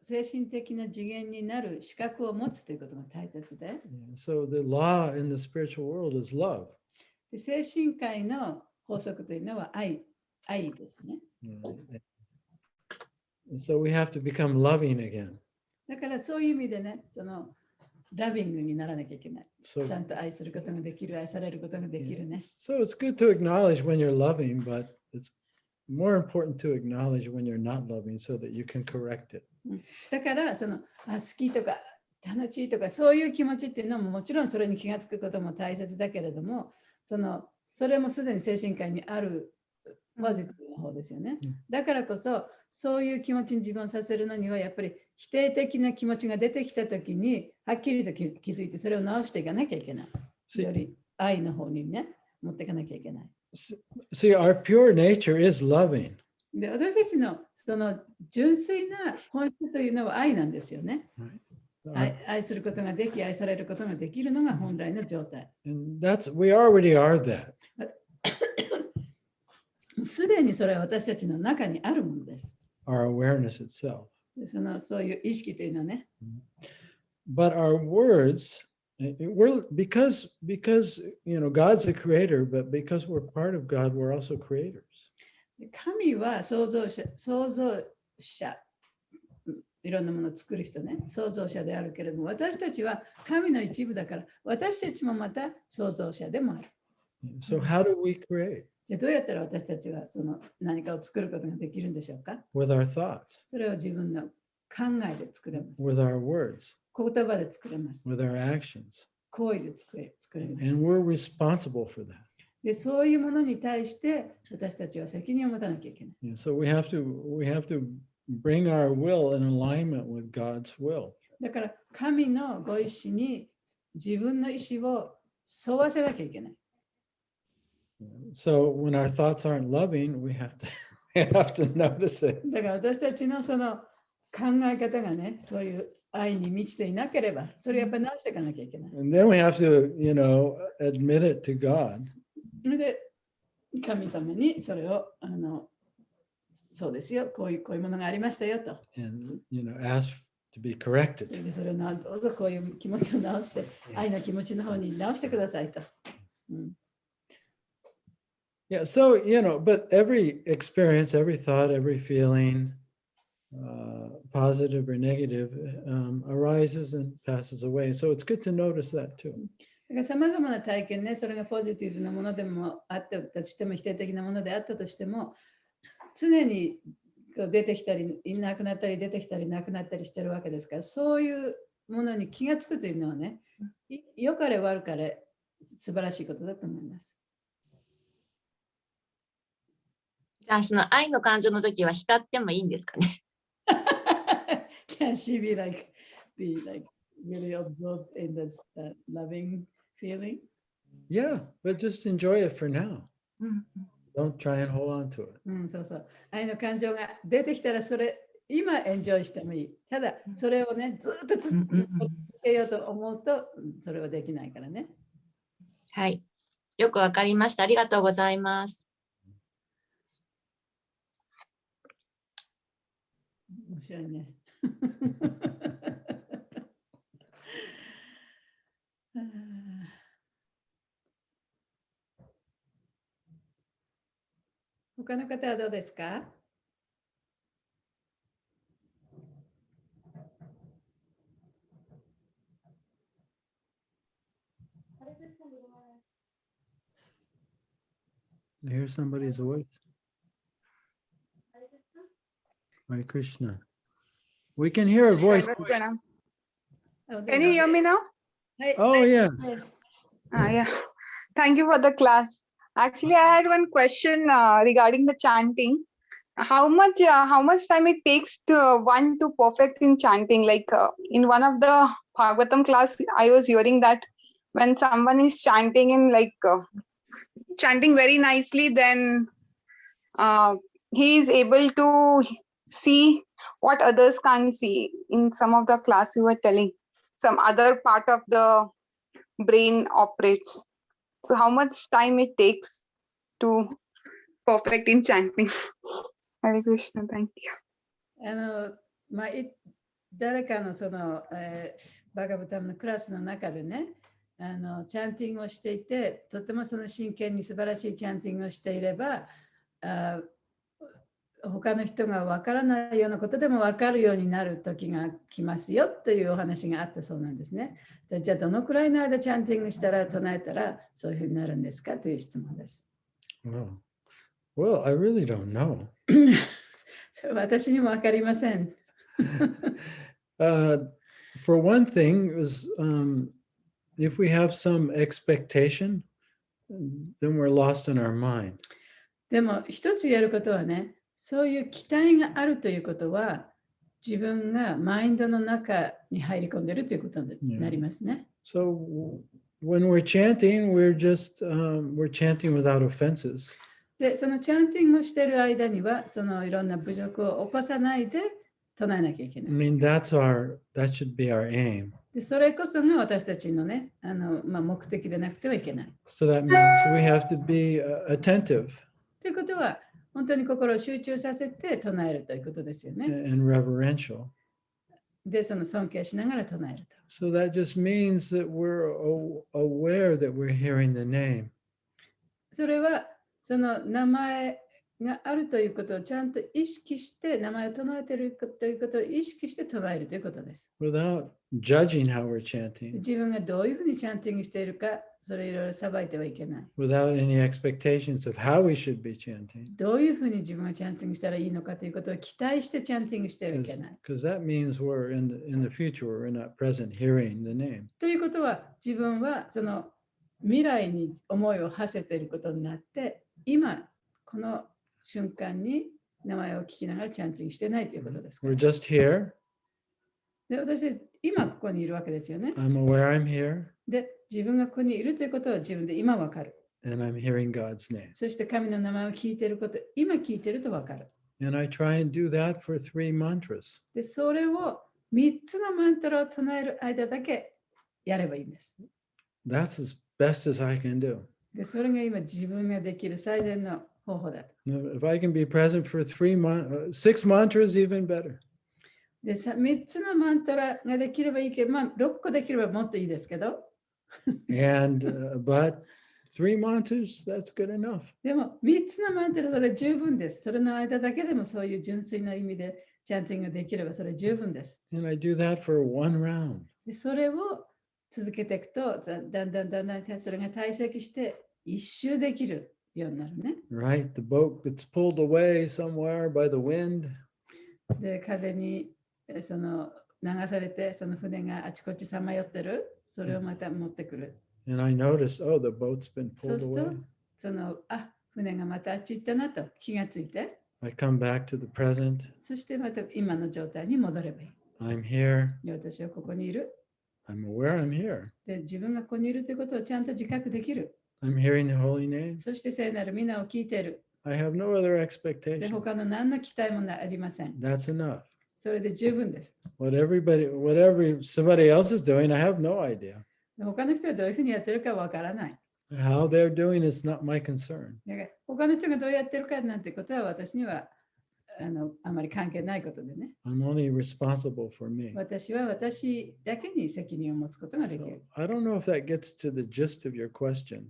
Speaker 3: 精神的な次元になる資格を持つということが大切で、
Speaker 2: So the law in the spiritual world is love.
Speaker 3: で精神界の法則というのは愛ですね。
Speaker 2: So we have to become loving again.
Speaker 3: だからそういう意味でね、ラビングにならなきゃいけない。
Speaker 2: So,
Speaker 3: ちゃんと愛することができる、愛されることができるね。
Speaker 2: so it's good to acknowledge when you're loving, but it's more important to acknowledge when you're not loving so that you can correct it.
Speaker 3: だから好きとか楽しいとかそういう気持ちっていうのももちろんそれに気がつくことも大切だけれども、それもすでに精神界にあるポジティブな方ですよね。だからこそそういう気持ちに自分をさせるのにはやっぱり否定的な気持ちが出てきたときにはっきりと気づいてそれを直していかなきゃいけない。より愛の方にね持っていかなきゃいけない。
Speaker 2: See, our pure nature is loving.
Speaker 3: で私たちのその純粋な本質というのは愛なんですよね。愛することができ、愛されることができるのが本来の状態。
Speaker 2: And we already are that.
Speaker 3: すでにそれは私たちの中にあるものです。
Speaker 2: Our awareness itself.
Speaker 3: そういう意識というのはね。
Speaker 2: But our words, because God's the creator, but because we're part of God, we're also creators.
Speaker 3: 神は創造者、いろんなものを作る人ね、創造者であるけれども、私たちは神の一部だから、私たちもまた創造者でもある。
Speaker 2: So how do we create?
Speaker 3: じゃあどうやったら私たちは何かを作ることができるんでしょうか？
Speaker 2: With our thoughts. そ
Speaker 3: れを自分の考えで作れます。
Speaker 2: With our words.
Speaker 3: 言葉で作れます。
Speaker 2: With our actions.
Speaker 3: 行為で作れます。
Speaker 2: And we're responsible for that.
Speaker 3: でそういうものに対して私たちは責任を持たなきゃいけない。
Speaker 2: So we have to bring our will in alignment with God's will.
Speaker 3: だから神のご意志に自分の意志を沿わせなきゃいけない。
Speaker 2: So when our thoughts aren't loving, we have to notice it.
Speaker 3: だから私たちのその考え方がね、そういう愛に満ちていなければ、それやっぱり直していかなきゃいけない。
Speaker 2: And then we have to, admit it to God.
Speaker 3: で、神様にそれをそうですよ、こういうものがありましたよと。
Speaker 2: And, ask to be corrected.
Speaker 3: それでそれをどうぞこういう気持ちを直して、愛の気持ちの方に直してくださいと。
Speaker 2: Yeah, so, but every experience, every thought, every feeling, positive or negative, arises and passes away. So it's good to notice that too.
Speaker 3: さまざまな体験ね、それがポジティブなものでもあったとしても、否定的なものであったとしても、常に出てきたり、いなくなったり、出てきたり、なくなったりしてるわけですから、そういうものに気がつくというのはね、良かれ悪かれ素晴らしいことだと思います。
Speaker 5: じゃあ、その愛の感情の時は浸ってもいいんですかね。
Speaker 3: Can she be really absorbed in this loving feeling?
Speaker 2: Yeah, but just enjoy it for now. Don't try and hold on to it.
Speaker 3: そうそう。愛の感情が出てきたらそれ、今エンジョイしてもいい。ただ、それをね、ずっと続けようと思うと、それはできないからね。
Speaker 5: はい。よくわかりました。ありがとうございます。
Speaker 3: 面白いね。他の方はどうですか？I
Speaker 2: hear somebody's voice. Hare Krishna. We can hear a voice.
Speaker 6: Can you hear me now?
Speaker 2: Oh, yes.
Speaker 6: Yeah. Thank you for the class. Actually, I had one question regarding the chanting. How much time it takes to one to perfect in chanting? Like in one of the Bhagavatam class, I was hearing that when someone is chanting in chanting very nicely, then he is able to see what others can't see. In some of the class you were telling, some other part of the brain operates. So how much time it takes to perfect in chanting? Hare Krishna, thank you.
Speaker 3: 誰かのその、バガバタムのクラスの中でね、チャンティングをしていて、とてもその真剣に素晴らしいチャンティングをしていれば、他の人が分からないようなことでも分かるようになる時が来ますよというお話があったそうなんですね。じゃあどのくらいの間チャンティングしたら唱えたらそういうふうになるんですかという質問です。
Speaker 2: Well, I really don't know.
Speaker 3: それ私にも分かりません。
Speaker 2: For one thing, is if we have some expectation, then we're lost in our mind.
Speaker 3: でも一つ言えることはね、そういう期待があるということは、自分がマインドの中に入り込んでいるということになりますね。
Speaker 2: So when we're chanting, we're chanting without offenses.
Speaker 3: で、そのチャンティングをしている間には、そのいろんな侮辱を起こさないで唱えなきゃいけない。
Speaker 2: I mean, that should be our aim.
Speaker 3: でそれこそが私たちのね、目的でなくてはいけない。
Speaker 2: So that means we have to be attentive
Speaker 3: ということは、本当に心を集中させて唱えるということですよね。
Speaker 2: and reverential.
Speaker 3: で、その尊敬しながら唱えると。
Speaker 2: So that just means that we're aware that we're hearing the name.
Speaker 3: それは、その名前があるということをちゃんと意識して、名前を唱えているということを意識して唱えるということです。
Speaker 2: Without judging how we're chanting.
Speaker 3: 自分がどういうふうにチャンティングしているか、それいろいろ裁いてはいけない。
Speaker 2: Without any expectations of how we should be chanting.
Speaker 3: どういうふうに自分がチャンティングしたらいいのかということを期待してチャンティングしてはいけない。
Speaker 2: Because that means we're in the future, we're not present hearing the name.
Speaker 3: ということは、自分はその未来に思いを馳せていることになって、今、この瞬間に名前を聞きながらチャンティングしてないということですから。
Speaker 2: We're just here.
Speaker 3: で、私、今ここにいるわけですよね。
Speaker 2: I'm aware I'm here.
Speaker 3: で、自分がここにいるということは自分で今わかる。
Speaker 2: And I'm hearing God's name.
Speaker 3: そして神の名前を聞いていること、今聞いているとわかる。
Speaker 2: And I try and do that for 3 mantras.
Speaker 3: で、それを3つのマントラを唱える間だけやればいいんです。
Speaker 2: That's as best as I can do.
Speaker 3: で、それが今自分ができる最善の方法だと。
Speaker 2: If I can be present for 6 mantras, even better.
Speaker 3: で、3つのマントラができればいいけど、6個できればもっといいですけど。
Speaker 2: And but 3 mantras, that's good enough.
Speaker 3: でも、3つのマントラそれ十分です。それの間だけでもそういう純粋な意味でチャンティングできればそれ十分です。
Speaker 2: And I do that for 1 round.
Speaker 3: で、それを続けていくと、だんだんそれが堆積して一周できるようになるね。
Speaker 2: Right? The boat gets pulled away somewhere by the wind.
Speaker 3: で、風にその流されて、その船があちこちさまよってる。それをまた持ってくる。
Speaker 2: And I notice, oh, the boat's been
Speaker 3: そう
Speaker 2: pulled
Speaker 3: すると
Speaker 2: away.、
Speaker 3: その、船がまたあっち行ったなと気がついて、
Speaker 2: I come back to the present.
Speaker 3: そしてまた今の状態に戻ればいい。
Speaker 2: I'm here.
Speaker 3: で、私はここにいる。
Speaker 2: I'm aware I'm here.
Speaker 3: で、自分がここにいるということをちゃんと自覚できる。
Speaker 2: I'm hearing the holy name.
Speaker 3: そして聖なる皆を聞いている。
Speaker 2: I have no other
Speaker 3: で、
Speaker 2: expectation.
Speaker 3: 他の何の期待もありません。
Speaker 2: That's enough.
Speaker 3: それで十分です。
Speaker 2: Whatever somebody else is doing, I have no idea.
Speaker 3: で他の人はどういうふうにやってるかわからない。
Speaker 2: How they're doing is not my concern.
Speaker 3: だから他の人がどうやってるかなんてことは私にはあまり関係ないことでね。
Speaker 2: I'm only responsible for me.
Speaker 3: 私は私だけに責任を持つことができ
Speaker 2: So
Speaker 3: る。
Speaker 2: I don't know if that gets to the gist of your question.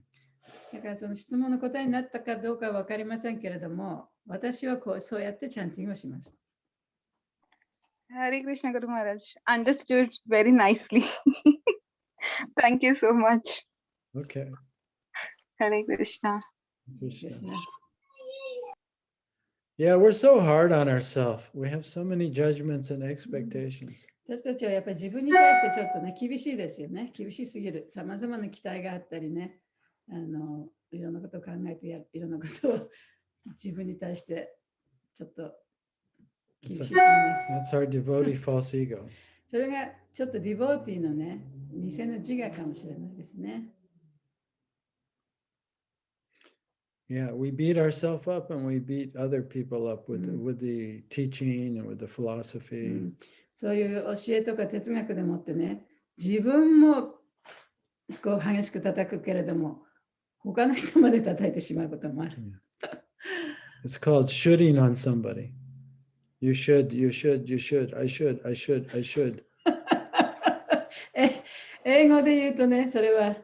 Speaker 3: だからその質問の答えになったかどうかは分かりませんけれども、私はそうやってチャンティングをします。
Speaker 6: Hare Krishna Guru Maharaj. Understood very nicely. Thank you so much.
Speaker 2: Okay.
Speaker 6: Hare Krishna.
Speaker 2: Krishna. Yeah, we're so hard on ourselves. We have so many judgments and expectations.
Speaker 3: 私たちはやっぱり自分に対してちょっとね、厳しいですよね。厳しすぎる。さまざまな期待があったりね、いろんなことを考えていろんなことを自分に対してちょっと厳しすぎます。
Speaker 2: That's our devotee false ego.
Speaker 3: それがちょっとディボーティーのね、偽の自我かもしれないですね。
Speaker 2: Yeah, we beat ourselves up and we beat other people up with the teaching and with the philosophy.
Speaker 3: そういう教えとか哲学でもってね、自分もこう激しく叩くけれども、他の人まで叩いてしまうこともある。
Speaker 2: It's called shooting on somebody. You should, I should.
Speaker 3: 英語で言うとね、それは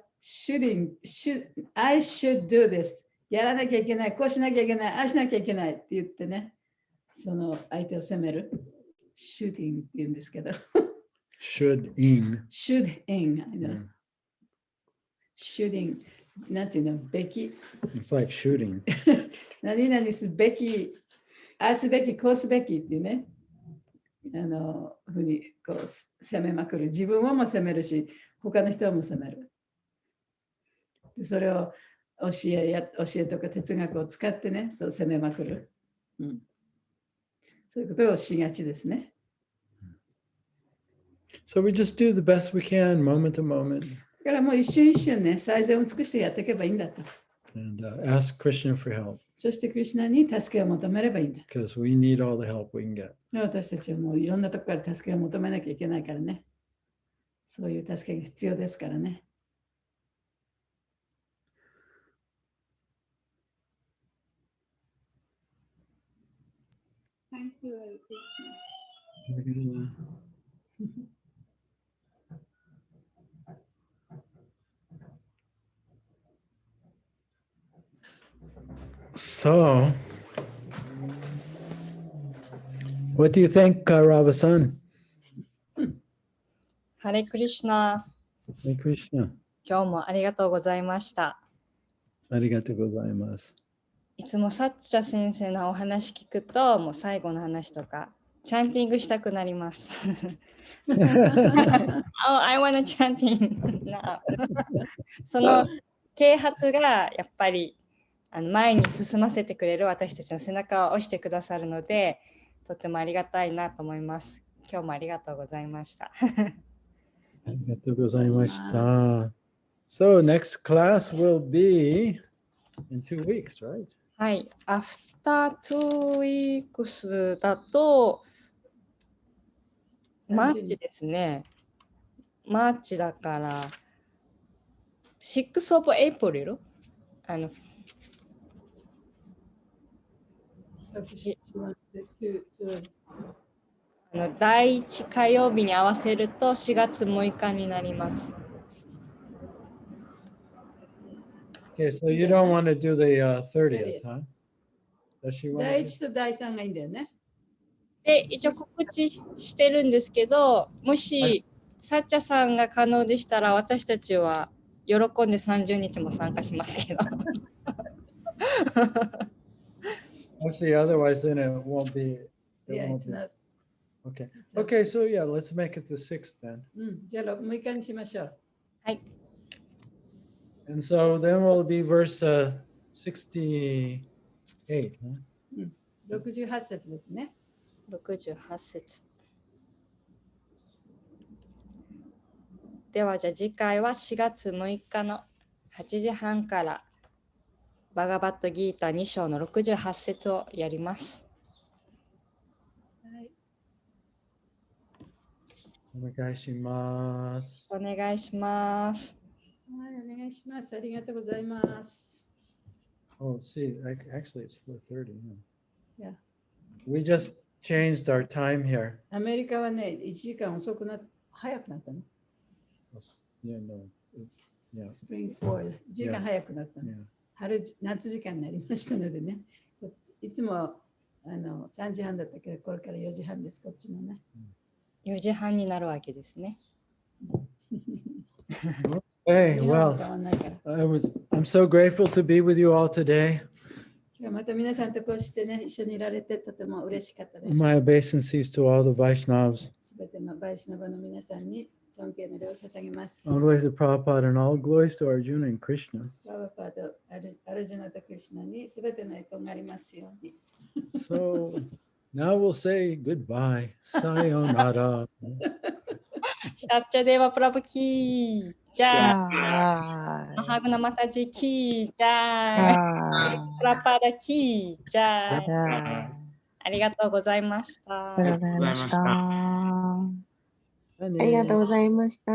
Speaker 3: I should do this。やらなきゃいけない、こうしなきゃいけない、ああしなきゃいけないって言ってね、その相手を責める。shooting って言うんですけど。
Speaker 2: Should in.
Speaker 3: shooting。shooting。なんていうの、べき。
Speaker 2: It's like shooting.
Speaker 3: 何々すべき、ああすべき、こうすべきっていうね。ふうにこう責めまくる。自分をも責めるし、他の人も責める。それを教えとか哲学を使ってね、そう責めまくる。そういうことをしがちですね。
Speaker 2: So we just do the best we can, moment to moment.
Speaker 3: だからもう一瞬一瞬ね、最善を尽くしてやっていけばいいんだと。
Speaker 2: And ask Krishna for help.
Speaker 3: そしてクリシュナに助けを求めればいいんだ。
Speaker 2: Because we need all the help we can get.
Speaker 3: 私たちはもういろんなところから助けを求めなきゃいけないからね。そういう助けが必要ですからね。
Speaker 1: Thank you.
Speaker 2: So, what do you think, Rava-san?
Speaker 7: ハレクリシュナ、
Speaker 2: Hare Krishna.
Speaker 7: 今日もありがとうございました。
Speaker 2: Arigatou gozaimasu.
Speaker 7: いつもサッチャ先生のお話聞くと、もう最後の話とか、チャンティングしたくなります。Oh, I wanna chanting now. その啓発がやっぱり前に進ませてくれる私たちの背中を押してくださるので、とてもありがたいなと思います。今日もありがとうございました。
Speaker 2: Arigatou gozaimashita. So, next class will be in 2 weeks, right?
Speaker 7: はい、After 2 weeks だと、マーチですね。マーチだから、6 of April? 第1火曜日に合わせると4月6日になります。
Speaker 2: Okay, so you don't want to do the 30th, huh? Does she want
Speaker 3: 第
Speaker 2: to?
Speaker 3: 1と第3がいいんだよね。
Speaker 7: で、一応告知してるんですけど、もし、サッチャさんが可能でしたら、私たちは喜んで30日も参加しますけど。
Speaker 2: Actually, otherwise, then it won't be.
Speaker 3: Yeah, it's not.
Speaker 2: Okay. Okay, so yeah, let's make it the 6th then.
Speaker 3: じゃあ6日にしましょう。
Speaker 7: はい。
Speaker 2: And so then will be verse 68, huh?
Speaker 3: 68節ですね。
Speaker 7: 68節。では、じゃあ次回は4月6日の8時半から、バガバッドギーター2章の68節をやります。
Speaker 3: はい。
Speaker 2: お願いします。
Speaker 7: お願いします。
Speaker 3: はい、お願いします。ありがとうございます。
Speaker 2: Oh, see, actually it's 4:30.
Speaker 3: Yeah.
Speaker 2: We just changed our time here.
Speaker 3: アメリカはね、1時間遅く早くなったの。
Speaker 2: Yeah, no. Yeah.
Speaker 3: Spring Forward。1時間早くなったの。夏時間になりましたのでね。いつも3時半だったけど、これから4時半です、こっちのね。
Speaker 7: 4時半になるわけですね。
Speaker 2: Hey, well, I'm so grateful to be with you all today.
Speaker 3: 今日また皆さんとこうしてね、一緒にいられてとても嬉しかったです。
Speaker 2: My obeisances to all the Vaishnavas.
Speaker 3: すべてのバイシナバの皆さんに尊敬の礼を捧げます。
Speaker 2: All glories to Prabhupada and all glories to Arjuna and Krishna.
Speaker 3: プラバパとアルジュナとクリシュナにすべての栄光がありますように。
Speaker 2: So now we'll say goodbye. Sayonara.
Speaker 7: シャッチャデーバプラブキー。じゃあ、マハグナマタジキー。じゃあ、プラパダキー。じゃあ、ありがとうございました。
Speaker 5: ありがとうございました。ありがとうございました。